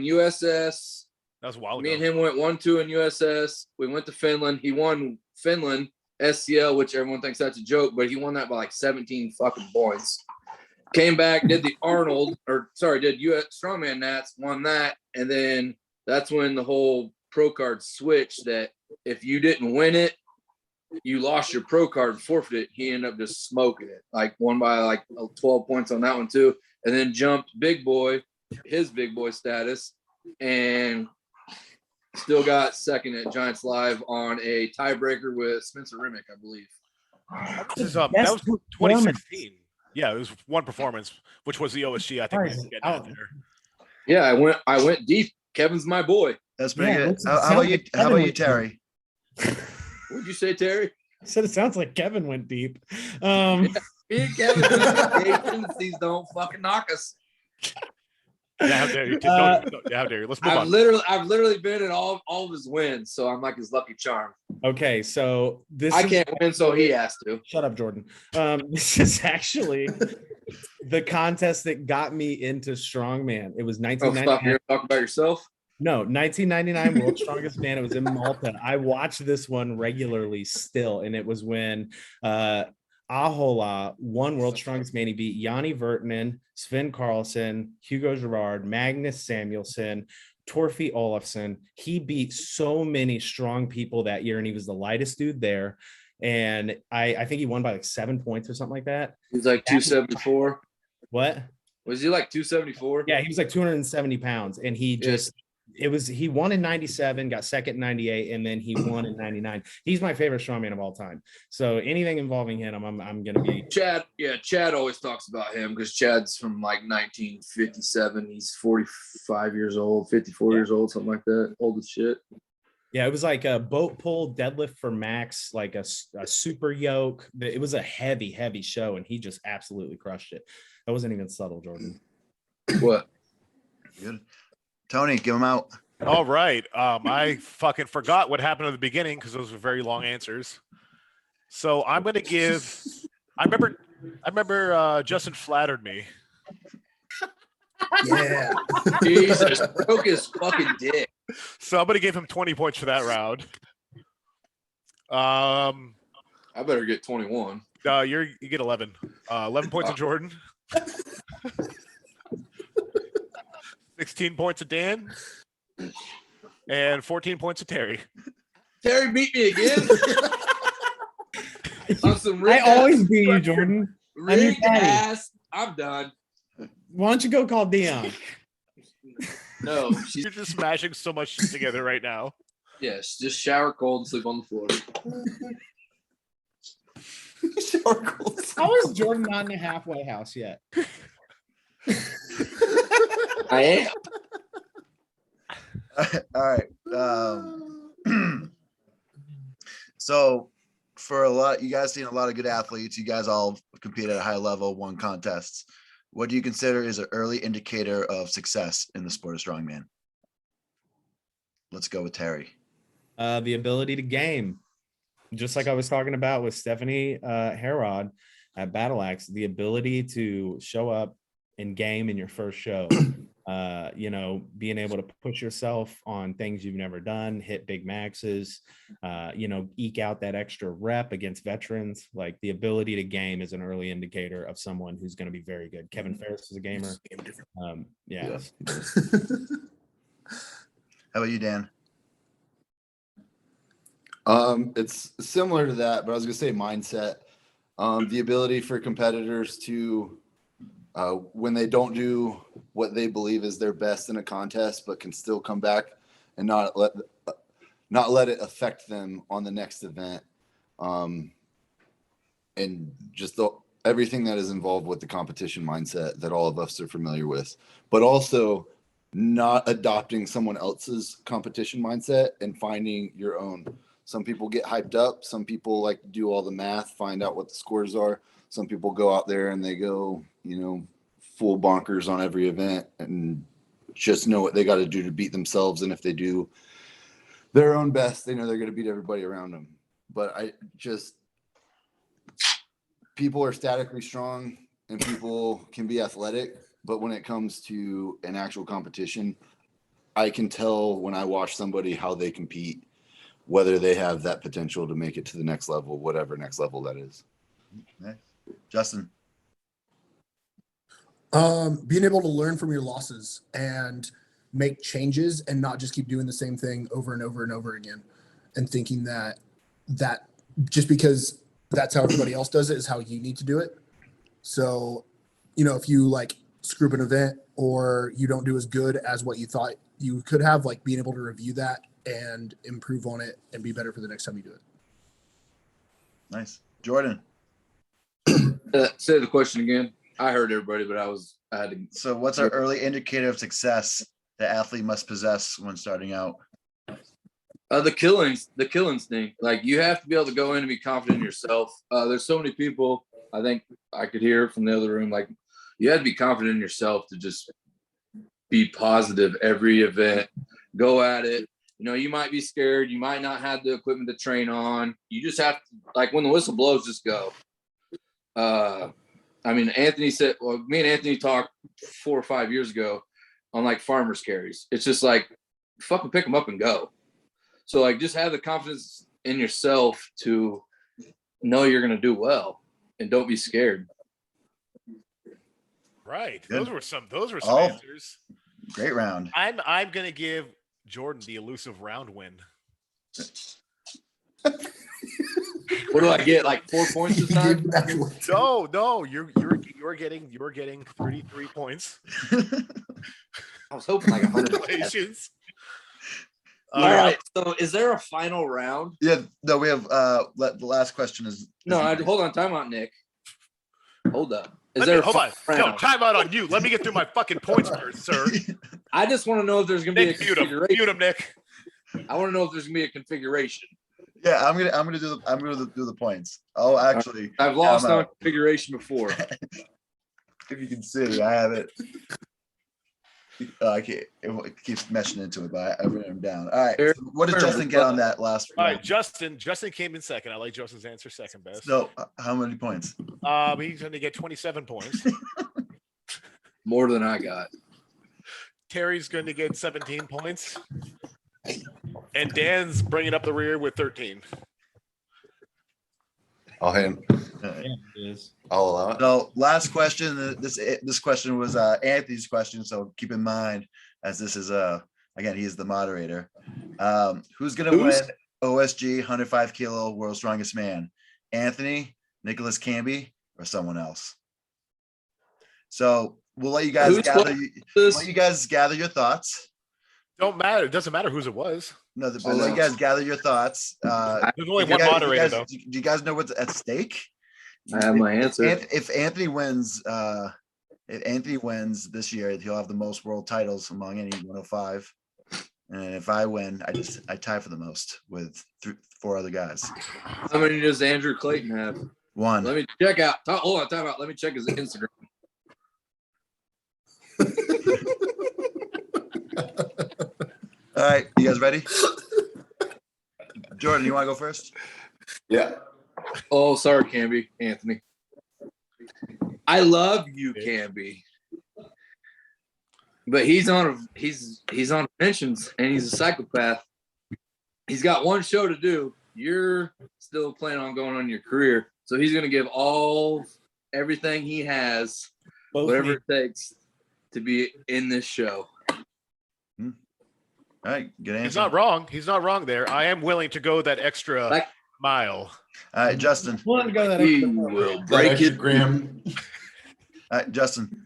USS. That was a while ago. Me and him went 1-2 in USS. We went to Finland. He won Finland SCL, which everyone thinks that's a joke, but he won that by like 17 fucking points. Came back, did the Arnold, did US Strongman Nats, won that, and then that's when the whole pro card switched. That if you didn't win it, you lost your pro card and forfeited. He ended up just smoking it, like won by like 12 points on that one too, and then jumped big boy, his big boy status, and still got second at Giants Live on a tiebreaker with Spencer Rimmick, I believe. That was 2016. Yeah, it was one performance, which was the OSG. I think we can get out there. Yeah, I went deep. Kevin's my boy. That's pretty good. How about you, Terry? What'd you say, Terry? I said it sounds like Kevin went deep. Me and Kevin, these don't fucking knock us. Yeah, how dare you? How dare you? Let's move on. I've literally been in all of his wins, so I'm like his lucky charm. Okay, so I can't win, so he has to. Shut up, Jordan. This is actually the contest that got me into Strongman. It was 1999. Talk about yourself. No, 1999 World's Strongest Man. It was in Malta. I watched this one regularly still, and it was when Ahola won World's Strongest Man. He beat Yanni Vertinen, Sven Karlsson, Hugo Girard, Magnus Samuelsson, Torfi Olofsson. He beat so many strong people that year, and he was the lightest dude there. And I think he won by like 7 points or something like that. He's like 274. What? Was he like 274? Yeah, he was like 270 pounds, and he just he won in 97, got second in 98, and then he won in 99. He's my favorite strongman of all time. So anything involving him, I'm gonna be Chad. Yeah, Chad always talks about him because Chad's from like 1957. He's 45 years old, 54 years old, something like that. Old as shit. Yeah, it was like a boat pull deadlift for max, like a super yoke. It was a heavy show, and he just absolutely crushed it. That wasn't even subtle, Jordan. What? Good. Tony, give him out. All right. I fucking forgot what happened at the beginning because those were very long answers. So I'm gonna give. I remember Justin flattered me. Yeah. Jesus, broke his fucking dick. So I'm gonna give him 20 points for that round. I better get 21. You get 11. 11 points of Jordan. 16 points of Dan. And 14 points of Terry. Terry beat me again. I always beat you, Jordan. Rigged ass. I'm done. Why don't you go call Dion? No, you're just smashing so much shit together right now. Yes, just shower cold and sleep on the floor. Shower cold. How is Jordan not in a halfway house yet? I am. All right. So for a lot, you guys seen a lot of good athletes. You guys all compete at a high level, won contests. What do you consider is an early indicator of success in the sport of strongman? Let's go with Terry. The ability to game. Just like I was talking about with Stephanie Herod at Battle Axe, the ability to show up and game in your first show. Being able to push yourself on things you've never done, hit big maxes, eke out that extra rep against veterans. Like the ability to game is an early indicator of someone who's going to be very good. Kevin Ferris is a gamer. Yeah. How about you, Dan? It's similar to that, but I was gonna say mindset. The ability for competitors to when they don't do what they believe is their best in a contest, but can still come back and not let it affect them on the next event. And just everything that is involved with the competition mindset that all of us are familiar with, but also not adopting someone else's competition mindset and finding your own. Some people get hyped up. Some people like to do all the math, find out what the scores are. Some people go out there and they go, full bonkers on every event and just know what they got to do to beat themselves. And if they do their own best, they know they're going to beat everybody around them. But people are statically strong and people can be athletic. But when it comes to an actual competition, I can tell when I watch somebody how they compete, whether they have that potential to make it to the next level, whatever next level that is. Nice. Justin. Being able to learn from your losses and make changes and not just keep doing the same thing over and over and over again, and thinking that just because that's how everybody else does it is how you need to do it. So, if you like screw up an event or you don't do as good as what you thought you could have, like being able to review that and improve on it and be better for the next time you do it. Nice. Jordan. Say the question again. I heard everybody, but I had to. So what's our early indicator of success the athlete must possess when starting out? The kill instinct. Like, you have to be able to go in and be confident in yourself. There's so many people, I think I could hear from the other room, like, you have to be confident in yourself to just be positive every event. Go at it. You might be scared. You might not have the equipment to train on. You just have to, like, when the whistle blows, just go. Anthony said, well, me and Anthony talked 4 or 5 years ago on like farmers carries. It's just like, fucking pick them up and go. So like, just have the confidence in yourself to know you're going to do well and don't be scared. Right. Good. Those were some Oh. answers. Great round. I'm going to give Jordan the elusive round win. What do I get? Like 4 points this time? No, you're getting 33 points. I was hoping like 100. Congratulations. All right. So is there a final round? Yeah. No, we have the last question is Hold on. Time out, Nick. Hold up. Hold on. No, time out on you. Let me get through my fucking points first, sir. I just want to know if there's going to be a configuration. Mute him, Nick. I want to know if there's going to be a configuration. Yeah, I'm gonna do the points. Oh, actually, I've lost on configuration before. If you can see, I have it. I can't. It keeps meshing into it, but I've written them down. All right. So what did Justin get on that last? All right, Justin came in second. I like Justin's answer second best. So how many points? He's going to get 27 points. More than I got. Terry's going to get 17 points. And Dan's bringing up the rear with 13. I'll hand. I'll allow it. So last question. This question was Anthony's question. So keep in mind, as this is again, he is the moderator. Who's gonna win OSG 105 kilo World's Strongest Man? Anthony, Nicholas Camby, or someone else? So we'll let you guys gather your thoughts. Don't matter. It doesn't matter whose it was. No, but let you guys gather your thoughts. There's only one moderator, though. Do you guys know what's at stake? I have my answer. If Anthony wins, this year, he'll have the most world titles among any 105. And if I win, I tie for the most with 4 other guys. How many does Andrew Clayton have? 1. Let me check out. Hold on, time out. Let me check his Instagram. All right, you guys ready? Jordan, you want to go first? Yeah. Oh, sorry, Camby. Anthony. I love you, Camby. But he's on pensions and he's a psychopath. He's got one show to do. You're still planning on going on your career. So he's gonna give everything he has, whatever it takes to be in this show. All right, good answer. He's not wrong there. I am willing to go that extra mile. All right, Justin. Willing to go that He extra will break it. Graham. All right, Justin.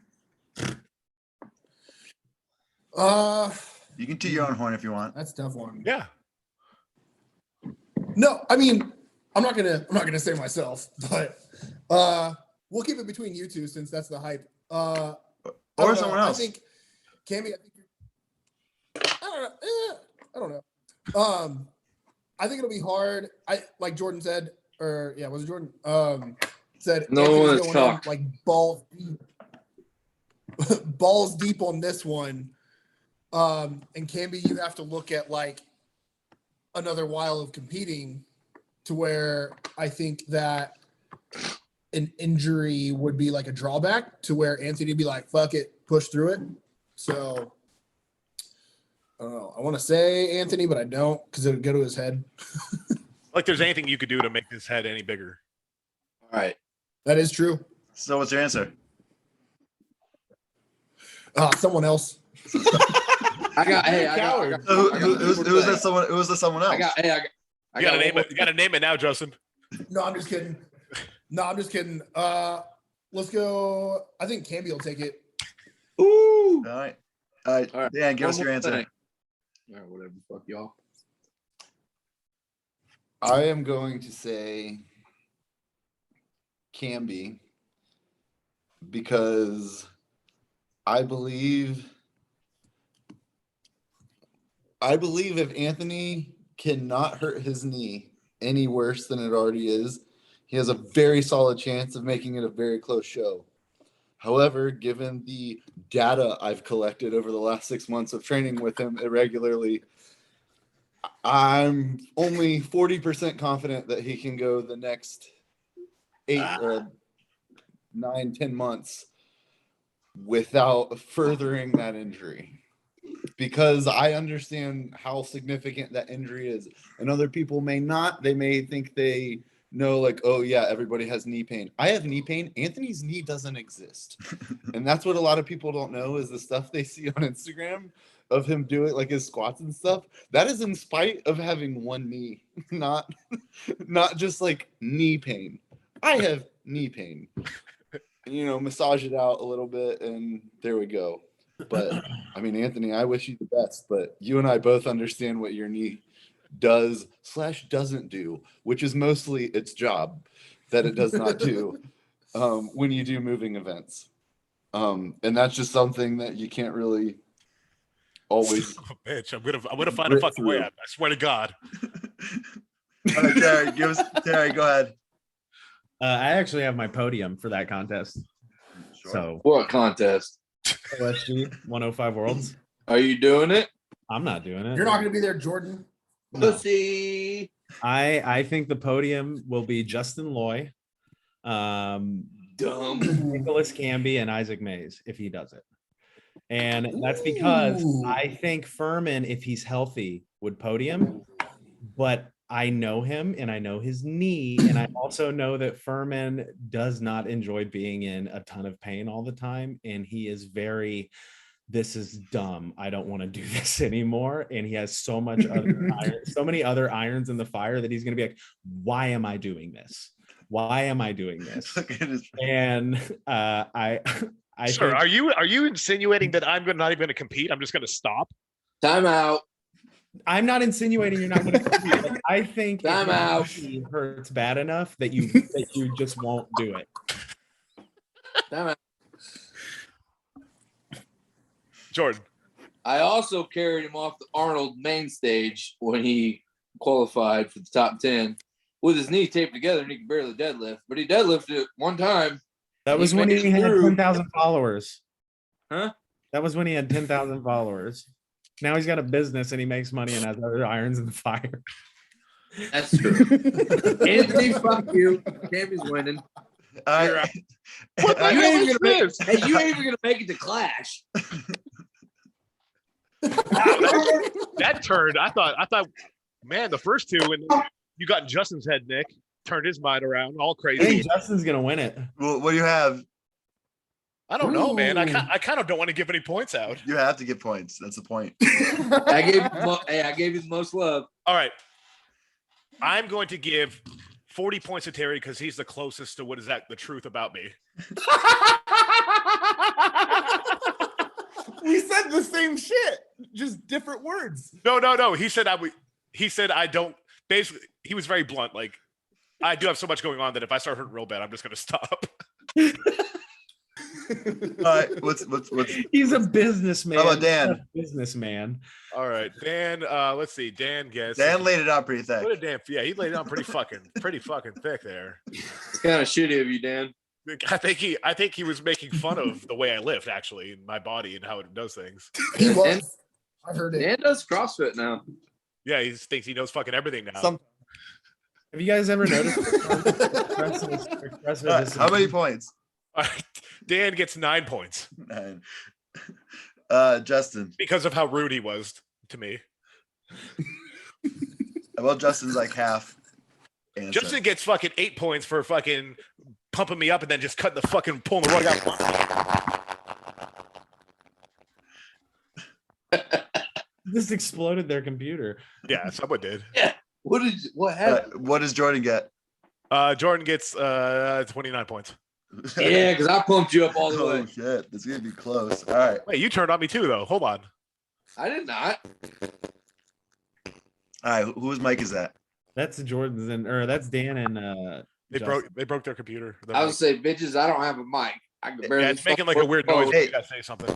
You can toot your own horn if you want. That's a tough one. Yeah. No, I mean, I'm not gonna say myself, but we'll keep it between you two since that's the hype. Or someone else. I think Cammy, I don't know. I think it'll be hard. Like Jordan said, or yeah, was it Jordan? Said No Anthony's one going talk. in like balls deep, balls deep on this one. And Camby, you have to look at like another while of competing to where I think that an injury would be like a drawback to where Anthony would be like, fuck it, push through it. So I don't know. I want to say Anthony, but I don't because it would go to his head. Like there's anything you could do to make his head any bigger. All right. That is true. So what's your answer? Someone else. I got. Hey, I got. Who's that someone? Who's the someone else? I got. Hey, I You gotta name it. You gotta name it now, Justin. No, I'm just kidding. Let's go. I think Camby will take it. Ooh. All right. Dan, give us your answer. All right, whatever. Fuck y'all. I am going to say Camby because I believe if Anthony cannot hurt his knee any worse than it already is, he has a very solid chance of making it a very close show. However, given the data I've collected over the last 6 months of training with him irregularly, I'm only 40% confident that he can go the next 8 or 9, 10 months without furthering that injury. Because I understand how significant that injury is. And other people may not. They may think they know, like, oh, yeah, everybody has knee pain. I have knee pain. Anthony's knee doesn't exist. And that's what a lot of people don't know is the stuff they see on Instagram of him doing, like, his squats and stuff. That is in spite of having one knee, not just, like, knee pain. I have knee pain. You know, massage it out a little bit, and there we go. But I mean, Anthony, I wish you the best, but you and I both understand what your knee does/doesn't do, which is mostly its job that it does not do when you do moving events. And that's just something that you can't really always. Oh, bitch, I'm gonna find a fucking way out. I swear to God. All right, Terry, go ahead. I actually have my podium for that contest. Sure. So What contest? OSG 105 Worlds. Are you doing it? I'm not doing it. You're not going to be there, Jordan. No. Pussy. I think the podium will be Justin Loy, Dumb. Nicholas Camby, and Isaac Mays if he does it. And that's because I think Fuhrman, if he's healthy, would podium. But I know him and I know his knee. And I also know that Fuhrman does not enjoy being in a ton of pain all the time. And he is this is dumb. I don't want to do this anymore. And he has so many other irons in the fire that he's going to be like, why am I doing this? Why am I doing this? And I Sir, think, are you insinuating that I'm not even going to compete? I'm just going to stop? Time out. I'm not insinuating you're not going to compete. Like, I think Time out. It hurts bad enough that you just won't do it. Time out. Jordan. I also carried him off the Arnold main stage when he qualified for the top 10 with his knee taped together and he could barely deadlift, but he deadlifted it one time. That was when he had 10,000 followers. Huh? That was when he had 10,000 followers. Now he's got a business and he makes money and has other irons in the fire. That's true. Anthony, fuck you. Cammy's winning. What the hell is this? Hey, you ain't even gonna make it to Clash. That turned. I thought, man, the first two, and you got in Justin's head, Nick, turned his mind around, all I think crazy. Justin's gonna win it. Well, what do you have? I don't know, man. I Ooh. kind of don't want to give any points out. You have to get points. That's the point. I gave you the most love. All right. I'm going to give 40 points to Terry because he's the closest to the truth about me. We said the same shit, just different words. No. He said I don't. Basically, he was very blunt. Like, I do have so much going on that if I start hurting real bad, I'm just going to stop. All right, what's He's a businessman. How about Dan? He's a businessman. All right, Dan. Let's see. Dan gets. Dan laid it out pretty thick. What did Dan? Yeah, he laid it on pretty fucking thick there. It's kind of shitty of you, Dan. I think he was making fun of the way I lift, actually, in my body and how it does things. He was. I heard it. Dan does CrossFit now. Yeah, he thinks he knows fucking everything now. Have you guys ever noticed? How many points? All right, Dan gets 9 points 9. Justin. because of how rude he was to me. Well, Justin's like half. Answer. Justin gets fucking 8 points for fucking pumping me up and then just cutting the fucking pulling the rug out. Just exploded their computer. Yeah, someone did. What happened? What does Jordan get? Jordan gets 29 points. Yeah, because I pumped you up all the Oh way. shit, this is gonna be close. All right. Wait, you turned on me too, though. Hold on. I did not. All right, whose mic is that? That's Jordan's or that's Dan and They Justin. broke their computer. I would say, bitches, I don't have a mic. I can barely. Yeah, it's making like a weird noise. Hey. You gotta say something.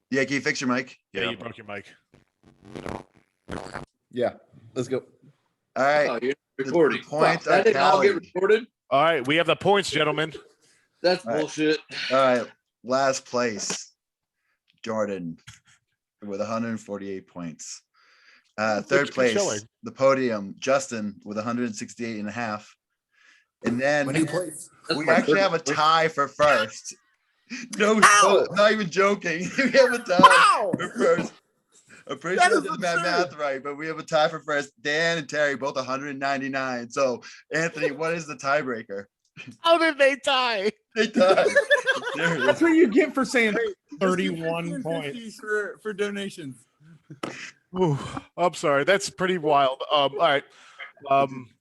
Yeah, can you fix your mic? Yeah, you broke your mic. Yeah, let's go. All right. Oh, you're recording. points Fuck, that are didn't all get tallied. recorded. All right, we have the points, gentlemen. That's All right. bullshit. All right. Last place, Jordan with 148 points. Third Good place, showing. the podium, Justin with 168 and a half. And then My new place. That's we my actually have a first- tie for first. No, not even joking. We have a tie for first. I'm pretty sure I did the math right, but we have a tie for first. Dan and Terry both 199. So, Anthony, what is the tiebreaker? How did they tie? They tied. That's what you get for saying 31 points. for donations. Ooh, I'm sorry. That's pretty wild. All right.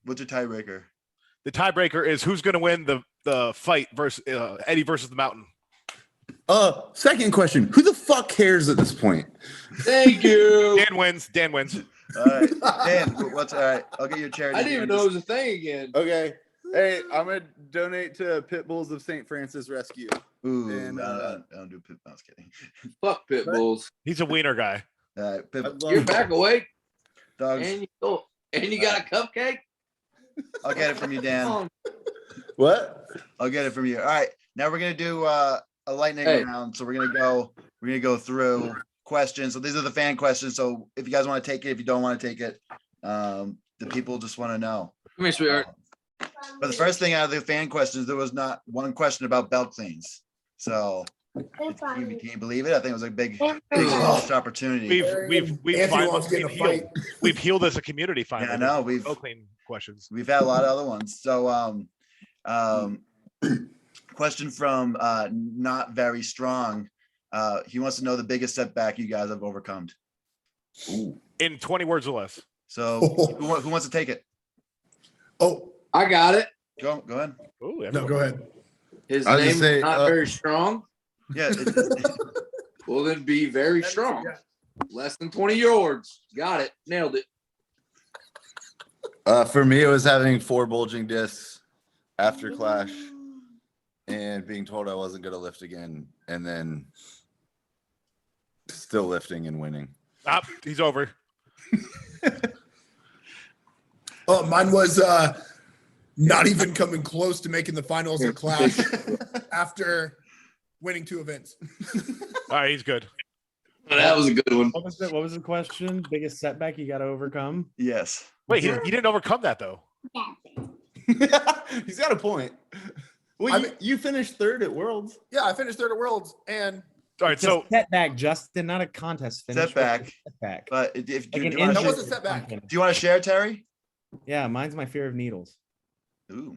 What's your tiebreaker? The tiebreaker is who's going to win the fight versus Eddie versus the Mountain. Second question. Who the fuck cares at this point? Thank you. Dan wins. Dan wins. All right. Dan, what's all right? I'll get you a charity. I didn't even know it was a thing again. Okay. Hey, I'm gonna donate to Pit Bulls of St. Francis Rescue. Ooh, And, I don't do pit. I was kidding. Fuck pit bulls. He's a wiener guy. All right, pit, You're back awake, dogs. and you got a cupcake. I'll get it from you, Dan. What? I'll get it from you. All right. Now we're gonna do a lightning Hey. round. So we're gonna go through questions. So these are the fan questions. So if you guys want to take it, if you don't want to take it, the people just want to know. Come here, sweetheart. But the first thing out of the fan questions, there was not one question about belt cleans. So can you believe it? I think it was a big lost opportunity. We've Anthony wants to get in a healed, fight. we've healed as a community finally. Yeah, I know. We've no clean questions. had a lot of other ones. So question from not very strong. He wants to know the biggest setback you guys have overcome. In 20 words or less. So who wants to take it? Oh, I got it. Go ahead. Ooh, no, everyone. go ahead. His I was name gonna say, is not very strong. Yeah. Well, then be very strong. Less than 20 yards. Got it. Nailed it. For me, it was having 4 bulging discs after Clash and being told I wasn't going to lift again, and then still lifting and winning. He's over. Oh, mine was not even coming close to making the finals of Clash after winning 2 events. All right, he's good. That was a good one. What was the question? Biggest setback you got to overcome? Yes. Wait, he didn't overcome that though. He's got a point. Well, you finished 3rd at Worlds. Yeah, I finished 3rd at Worlds, and All right, It's a so setback, Justin, not a contest finish. Setback. Setback. But if do Like you an want That to was a setback. do you want to share, Terry? Yeah, mine's my fear of needles. Ooh.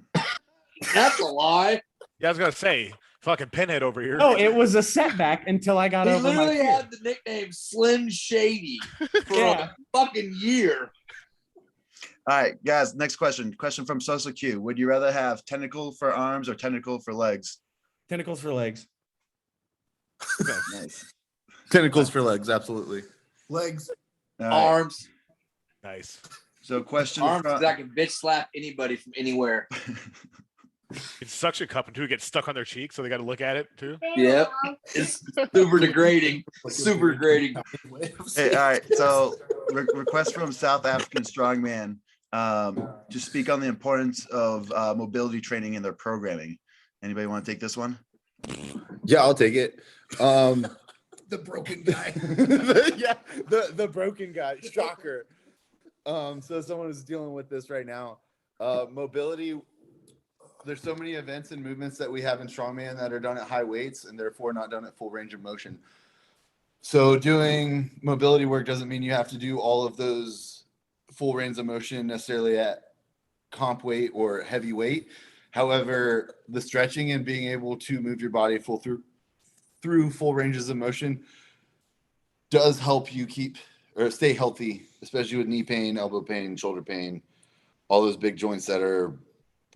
That's a lie. yeah, I was gonna say, fucking pinhead over here. No, it was a setback until I got He over my literally fear. had the nickname Slim Shady for Yeah. a fucking year. All right, guys. Next question. Question from Social Q. Would you rather have tentacle for arms or tentacle for legs? Tentacles for legs. Nice. Tentacles for legs, absolutely. legs. All right. Arms. Nice. So question Arms, from, 'cause I can bitch slap anybody from anywhere. It's suction cup until it gets stuck on their cheek, so they got to look at it too. Yep. It's super degrading. Super degrading. Hey, all right. So request from South African Strongman to speak on the importance of mobility training in their programming. Anybody want to take this one? Yeah, I'll take it. The broken guy. The broken guy. Shocker. So someone is dealing with this right now. Mobility. There's so many events and movements that we have in strongman that are done at high weights and therefore not done at full range of motion. So doing mobility work doesn't mean you have to do all of those full range of motion necessarily at comp weight or heavy weight. However, the stretching and being able to move your body through full ranges of motion does help you keep or stay healthy, especially with knee pain, elbow pain, shoulder pain, all those big joints that are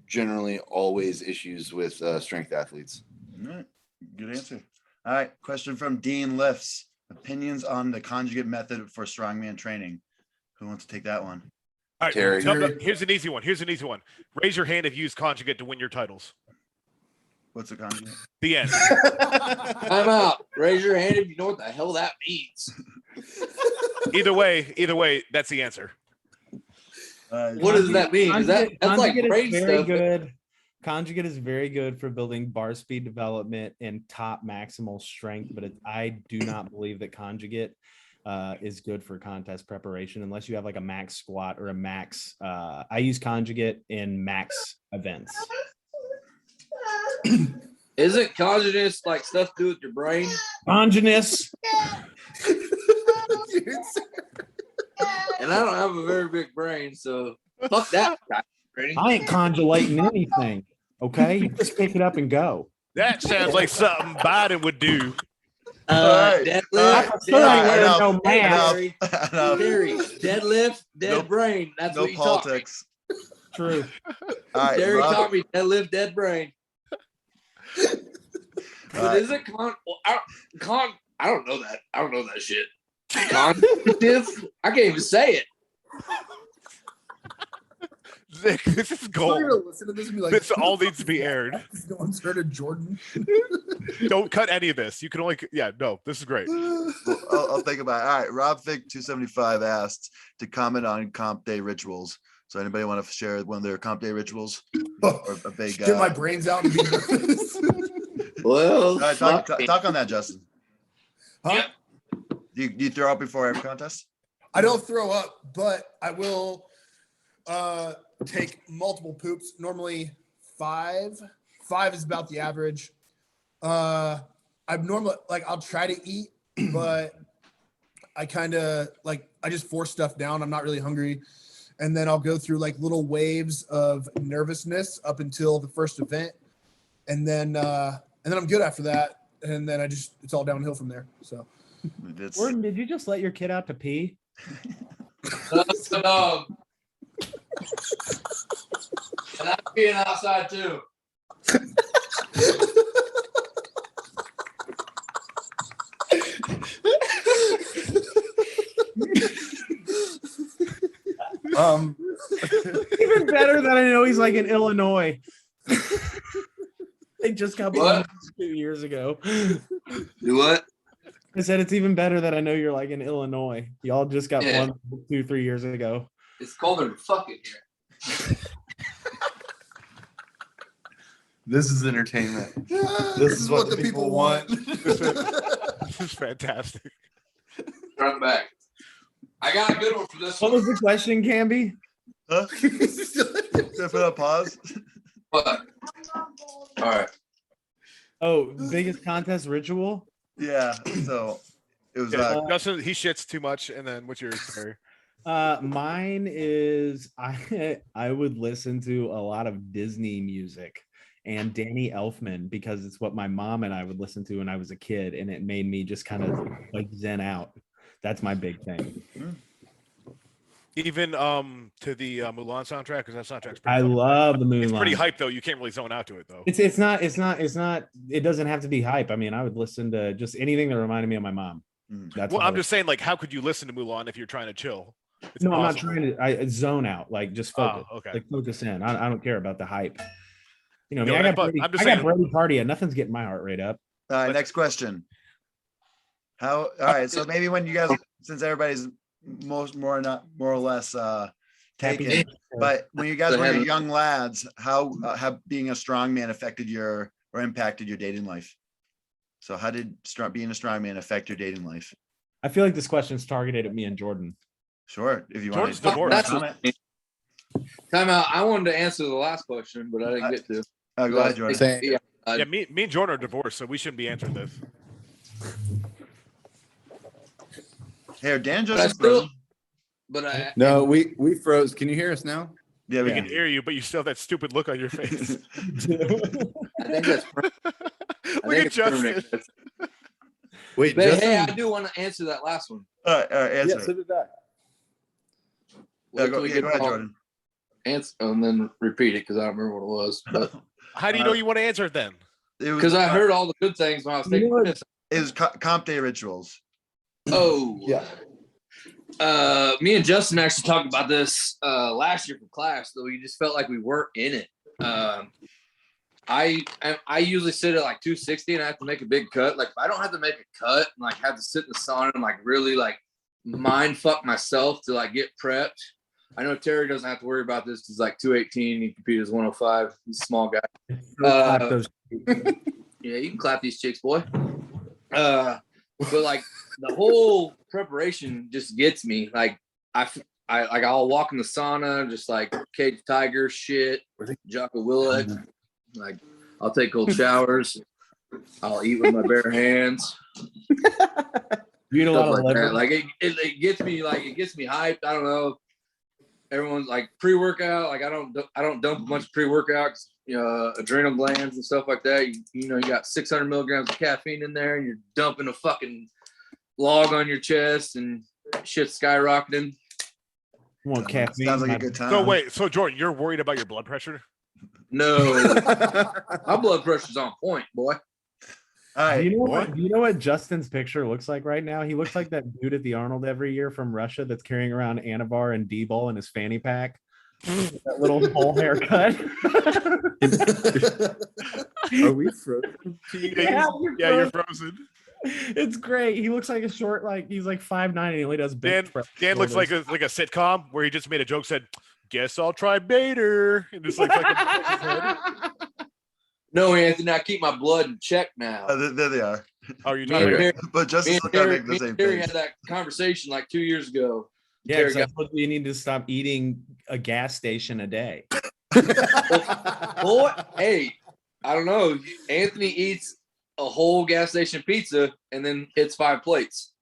generally always issues with strength athletes. All right. Good answer. All right. Question from Dean Lifts. Opinions on the conjugate method for strongman training. Who wants to take that one? All right, Terry. here's an easy one. Raise your hand if you use Conjugate to win your titles. What's the conjugate? The end. I'm out. Raise your hand if you know what the hell that means. Either way, that's the answer. What does that mean? Is that's like Conjugate brain is very stuff. good. Conjugate is very good for building bar speed development and top maximal strength, but I do not believe that Conjugate is good for contest preparation unless you have like a max squat or a max. I use Conjugate in max events. Isn't conjugate like stuff to do with your brain? Conjugate. And I don't have a very big brain, so fuck that. I ain't conjulating anything. Okay, you just pick it up and go. That sounds like something Biden would do. right. Deadlift, No math. Terry, deadlift, dead Nope. brain. That's No what you taught me. politics. True. All right. Terry Rob, taught me deadlift, dead brain. But right. is it I don't know that. I don't know that shit. Conjugative? I can't even say it. Vic, this is I'm gold. gonna listen to this and be like, This "Who the all fuck needs to is be that?" aired. No one's heard of Jordan. Don't cut any of this. You can only, no, this is great. I'll think about it. All right. Rob Fick 275 asked to comment on comp day rituals. So anybody want to share one of their comp day rituals? Or a big Get my brains out and be nervous. Well, all right, talk on that, Justin. Huh? Do you throw up before every contest? I don't throw up, but I will take multiple poops. Normally 5. 5 is about the average. I'm normally like I'll try to eat, but I kind of like I just force stuff down. I'm not really hungry. And then I'll go through like little waves of nervousness up until the first event. And then I'm good after that. And then it's all downhill from there. So Gordon, did you just let your kid out to pee? and I'm being outside too. Even better that I know he's like in Illinois. They just got What? 2 years ago. Do what? I said it's even better that I know you're like in Illinois. Y'all just got Yeah. 2-3 years ago. It's colder than fucking here. This is entertainment. This is what the people want. This is fantastic. Run back. I got a good one for this What one. was the question, Camby? Huh? Should I put on pause? What? All right. Oh, biggest contest ritual? Yeah. So it was Yeah, Justin, he shits too much. And then what's yours, Terry? Mine is I would listen to a lot of Disney music and Danny Elfman because it's what my mom and I would listen to when I was a kid, and it made me just kind of like zen out. That's my big thing. Even to the Mulan soundtrack, because that soundtrack's pretty I fun. love the Moonlight. It's pretty hype though. You can't really zone out to it though. It's not. It doesn't have to be hype. I mean, I would listen to just anything that reminded me of my mom. That's Well, all I'm just saying, like, how could you listen to Mulan if you're trying to chill? It's No, I'm not impossible. trying to. I zone out. Like just focus. Oh, okay. Like focus in. I don't care about the hype. You know, No, I that- got Brady, I'm just I got saying- Brady Cardia. Nothing's getting my heart rate up. All right, Let's- next question. All right, so maybe when you guys, since everybody's more or less taken, Happy- but when you guys Go were ahead. young lads, how have being a strongman affected your or impacted your dating life? So how did being a strongman affect your dating life? I feel like this question's targeted at me and Jordan. Sure, if you Jordan's want divorced. to comment. Time out. I wanted to answer the last question, but I didn't get to. Go ahead, Jordan. Same. Yeah, Yeah, me and Jordan are divorced, so we shouldn't be answering this. Here, Dan but I just still, but I No, we froze. Can you hear us now? yeah, We we can can hear you, but you still have that stupid look on your face. I think that's. I Look think at it's permanent. Justin. Wait, But Justin. hey, I do want to answer that last one. All right, answer. yeah, so did I. Wait till Go we ahead, all- Jordan. Answer and then repeat it because I don't remember what it was. But How do you know you want to answer it then? It was because I heard all the good things when I was You know taking what? this. it was comp day rituals. Oh, Yeah. Me and Justin actually talked about this last year for class, though we just felt like we weren't in it. I usually sit at like 260 and I have to make a big cut. Like if I don't have to make a cut and like have to sit in the sauna and like really like mind fuck myself to like get prepped. I know Terry doesn't have to worry about this because he's like 218. He competes as 105. He's a small guy. Clap those- Yeah, you can clap these chicks, boy. But like the whole preparation just gets me. Like I'll walk in the sauna, just like Cage Tiger shit, Jocko Willett. Like I'll take cold showers. I'll eat with my bare hands. You eat a lot Stuff of like liver. that. Like it gets me hyped. I don't know. Everyone's like pre-workout. Like I don't dump a bunch of pre-workout, adrenal glands and stuff like that. You know, you got 600 milligrams of caffeine in there and you're dumping a fucking log on your chest and shit's skyrocketing. Want caffeine? Sounds like a my- good time. So wait, so Jordan, you're worried about your blood pressure? No, my blood pressure's on point, boy. All right. Do you know what Justin's picture looks like right now? He looks like that dude at the Arnold every year from Russia that's carrying around Anavar and D-ball in his fanny pack. That little whole haircut. Are we frozen? Yeah, You're frozen. It's great. He looks like a short, like he's like 5'9" and he only does Dan, big. Dan looks like a sitcom where he just made a joke, said, "Guess I'll try Vader," and just like his head. No, Anthony, I keep my blood in check now. There they are. Oh, you're Me talking and about Terry, But Justin's still trying to make the me same and Terry face. had that conversation like 2 years ago. Yeah, Terry because I told you you need to stop eating a gas station a day. Boy, hey, I don't know. Anthony eats a whole gas station pizza and then hits 5 plates.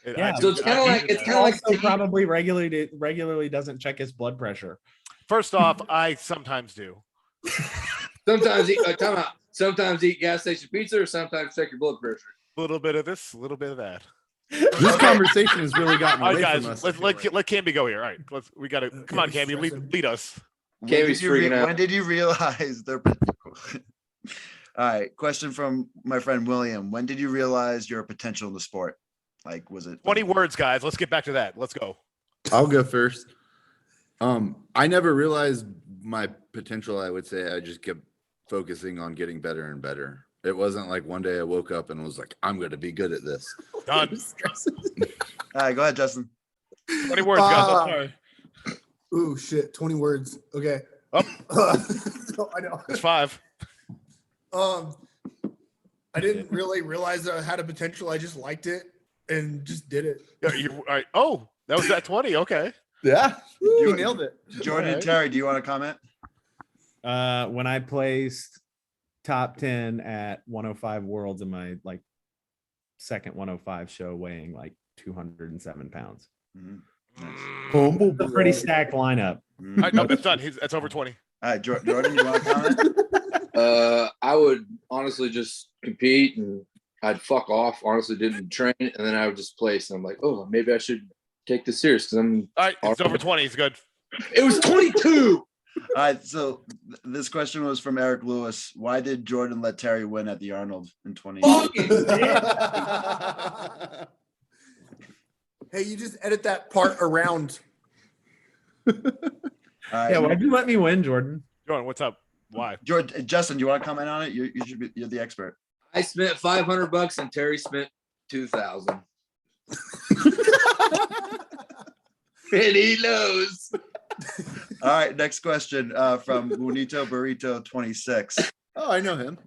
Yeah, So it's kind of like He also probably regularly doesn't check his blood pressure. First off, I sometimes do. sometimes eat time out. Sometimes eat gas station pizza or sometimes check your blood pressure. A little bit of this, a little bit of that. This conversation has really gotten All away right, guys, from us. let Camby go here. All right, we got to come on, Camby, lead us. Cammy's freaking out. When did you realize their all right, question from my friend William. When did you realize your potential in the sport? Like, was it 20 words, guys. Let's get back to that. Let's go. I'll go first. I never realized my potential. I would say I just kept focusing on getting better and better. It wasn't like one day I woke up and was like, I'm going to be good at this. Done. All right, go ahead, Justin. 20 words, guys. I'm sorry. Ooh, shit. 20 words. Okay. Oh. I know. It's 5. I didn't really realize that I had a potential. I just liked it and just did it. All right. Oh, that was that 20. Okay. Yeah. You You nailed it. Jordan and Alright. Terry, do you want to comment? When I placed top 10 at 105 Worlds in my like second 105 show, weighing like 207 pounds. Mhm. It's a pretty stacked lineup. Mhm. All right, no, that's done. That's over 20. All right, Jordan, you want to comment? I would honestly just compete and I'd fuck off. Honestly, didn't train, and then I would just place. And I'm like, oh, maybe I should take this serious because I'm. All right, it's over 20. It's good. It was 22. All right, so this question was from Eric Lewis. Why did Jordan let Terry win at the Arnold in 20? Fucking Hey, you just edit that part around. All right, Yeah, why'd you let me win, Jordan? Jordan, what's up? Why? George, Justin, do you want to comment on it? You're the expert. I spent $500 and Terry spent 2,000. And he knows. All right, next question from Bonito Burrito 26. Oh, I know him.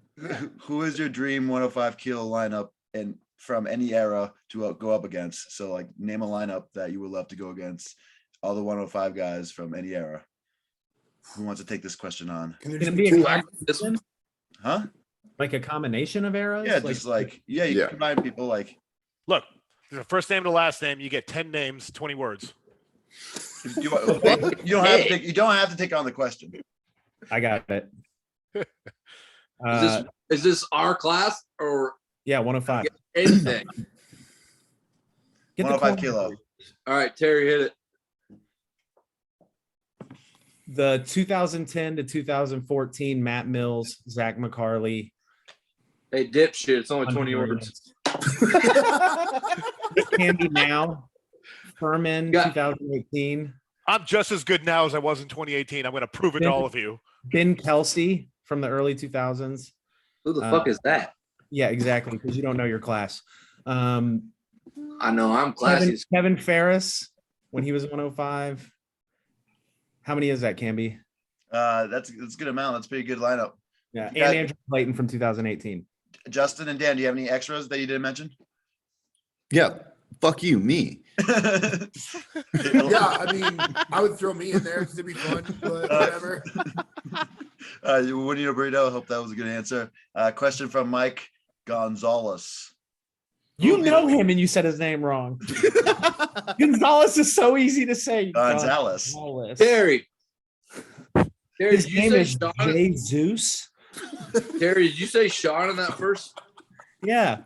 Who is your dream 105 kilo lineup and from any era to go up against? So, like, name a lineup that you would love to go against all the 105 guys from any era. Who wants to take this question on? Can there Can just it be be a two? combination? Huh? Like a combination of eras? Yeah, just you Yeah. can combine people like. Look, there's a first name to last name. You get 10 names, 20 words. You don't have to take on the question. I got it. Is this our class or Yeah, 105. anything? Get the 105 corner. kilo. All right, Terry, hit it. The 2010 to 2014 Matt Mills, Zach McCarley. Hey, dipshit, it's only 20 words. It can be now. Fuhrman, Got- 2018. I'm just as good now as I was in 2018. I'm going to prove it to all of you. Ben Kelsey from the early 2000s. Who the fuck is that? Yeah, exactly, because you don't know your class. I know, I'm classy. Kevin Ferris when he was 105. How many is that, Camby? That's a good amount. That's a pretty good lineup. Yeah, Yeah. and Andrew Clayton from 2018. Justin and Dan, do you have any extras that you didn't mention? Yeah. Fuck you, me. Yeah, I mean, I would throw me in there because it'd be fun, but whatever. Bonito Burrito, I hope that was a good answer. Question from Mike Gonzalez. You know him and you said his name wrong. Gonzalez is so easy to say. Gonzalez. Terry. Terry, His did you name say is Sean? Jay Zeus. Terry, did you say Sean in that first? Yeah.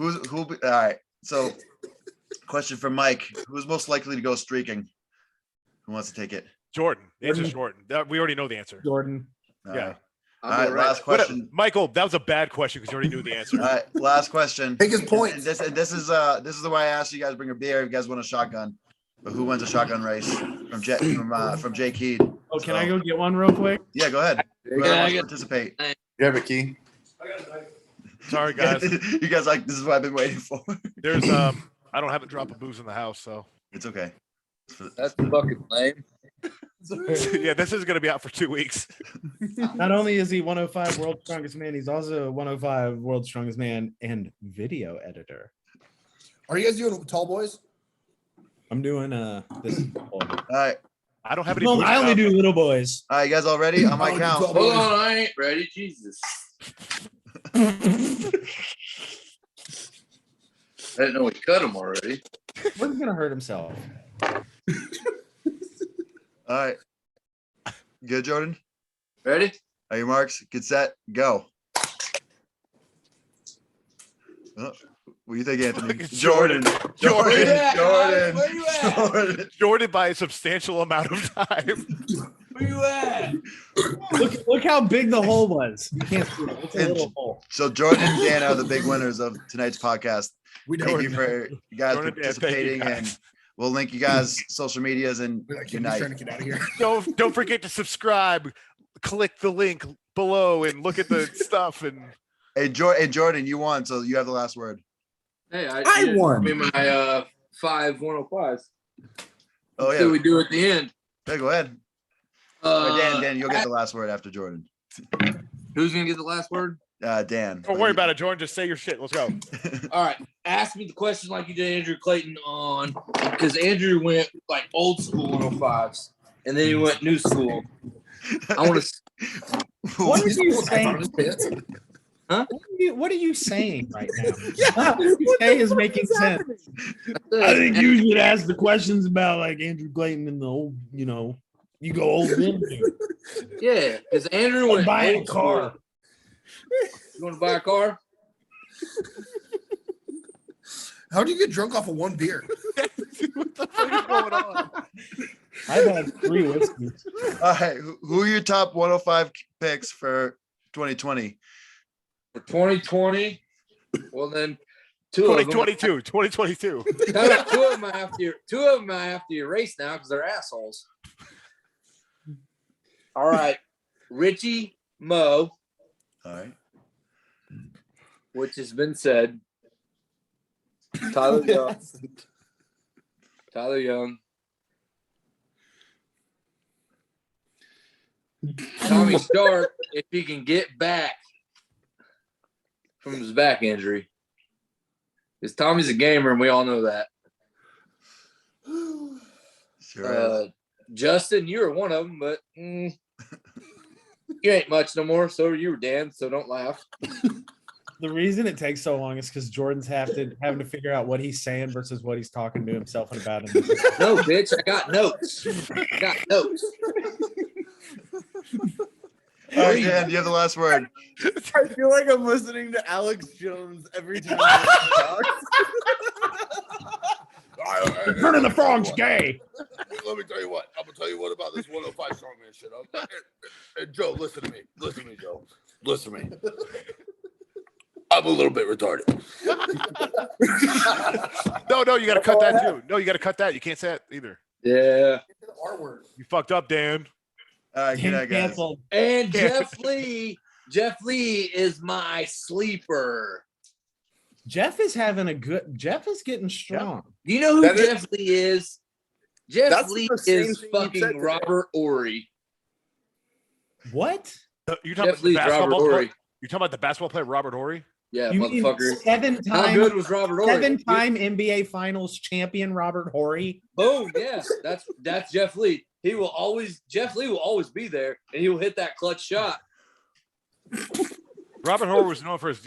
All right. So, question from Mike: who's most likely to go streaking? Who wants to take it? Jordan. The answer's Jordan. We already know the answer. Jordan. All Yeah. right. All right. Last What- question. Michael, that was a bad question because you already knew the answer. All right. Last question. Take his And points. this is the way I asked you guys to bring a beer. If you guys want a shotgun, but who wins a shotgun race from Jake Heed? Oh, can I go get one real quick? Yeah, go ahead. Whoever Yeah, wants to participate. You have a key? Sorry, guys. You guys like this is what I've been waiting for. There's I don't have a drop of booze in the house, so It's okay. That's fucking lame. yeah, this is gonna be out for 2 weeks. Not only is he 105 world's strongest man, he's also 105 world's strongest man and video editor. Are you guys doing tall boys? I'm doing this. All right. I don't have any. No, booze I only in the do little boys. All right, you guys all ready? On my Oh, count. you Hold on, I ain't ready. Jesus. I didn't know we cut him already. What's gonna hurt himself? All right. Good, Jordan? Ready? Are you marks? Get set, go. Oh, what do you think, Anthony? Fucking Jordan. Jordan. Where you at, guys? Jordan. Where you at? Jordan. Jordan by a substantial amount of time. Where you at? Look how big the hole was. You can't see it. It's a And- little hole. So Jordan and Dan are the big winners of tonight's podcast. We Thank you don't. for you guys Jordan, Dan, thank you, participating, guys. and we'll link you guys social medias and We're like, good I'm just night. trying to get out of here. Don't forget to subscribe. Click the link below and look at the stuff. And Hey, Jordan, you won, so you have the last word. Hey, I won. Give me my 5 105s. Oh See what yeah, we do at the end. hey, go ahead. All right, Uh, Dan, you'll get the last word after Jordan. Who's gonna get the last word? Dan. don't worry about it, Jordan. Just say your shit. Let's go. All right, ask me the question like you did Andrew Clayton on, because Andrew went like old school 105s, and then he went new school. I want to. What are you I thought it saying? was pits. What are you saying right now? Nothing you say is making sense. I think you. you should ask the questions about like Andrew Clayton and the old, you go old men. Yeah, because Andrew went Buy a old car. school. You want to buy a car? How do you get drunk off of one beer? What the fuck is going on? I've had 3 whiskeys. All right, who are your top 105 picks for 2020? For 2020, well then, two of them. 2022. Two of them I have to erase now because they're assholes. All right. Richie Mo, All right. which has been said. Tyler Young. Tyler Young. Tommy Stark, if he can get back from his back injury. Because Tommy's a gamer, and we all know that. Sure is. Justin, you were one of them, but you ain't much no more. So are you, Dan. So don't laugh. The reason it takes so long is because Jordan's having to figure out what he's saying versus what he's talking to himself about. No, bitch, I got notes. All right, Dan, you have the last word. I feel like I'm listening to Alex Jones every time he talks. Turning the frogs gay. Let me tell you what. I'm gonna tell you what about this 105 strongman shit. Hey, Joe, listen to me. Listen to me, Joe. Listen to me. I'm a little bit retarded. No, you got to cut that too. No, you got to cut that. You can't say it either. Yeah. You fucked up, Dan. All right, good night, guys. Canceled. And Jeff Lee. Jeff Lee is my sleeper. Jeff is getting strong. Do you know who That is- Jeff Lee is? Jeff That's Lee the same is thing you said fucking today. Robert Ory. What? You're talking Jeff about Lee's the Robert basketball player. Ory. You're talking about the basketball player Robert Horry. Yeah, You mean motherfucker. How good was Robert Ory? seven-time NBA Finals champion Robert Horry? Boom, yeah. That's Jeff Lee. Jeff Lee will always be there, and he will hit that clutch shot. Robert Horry was known for his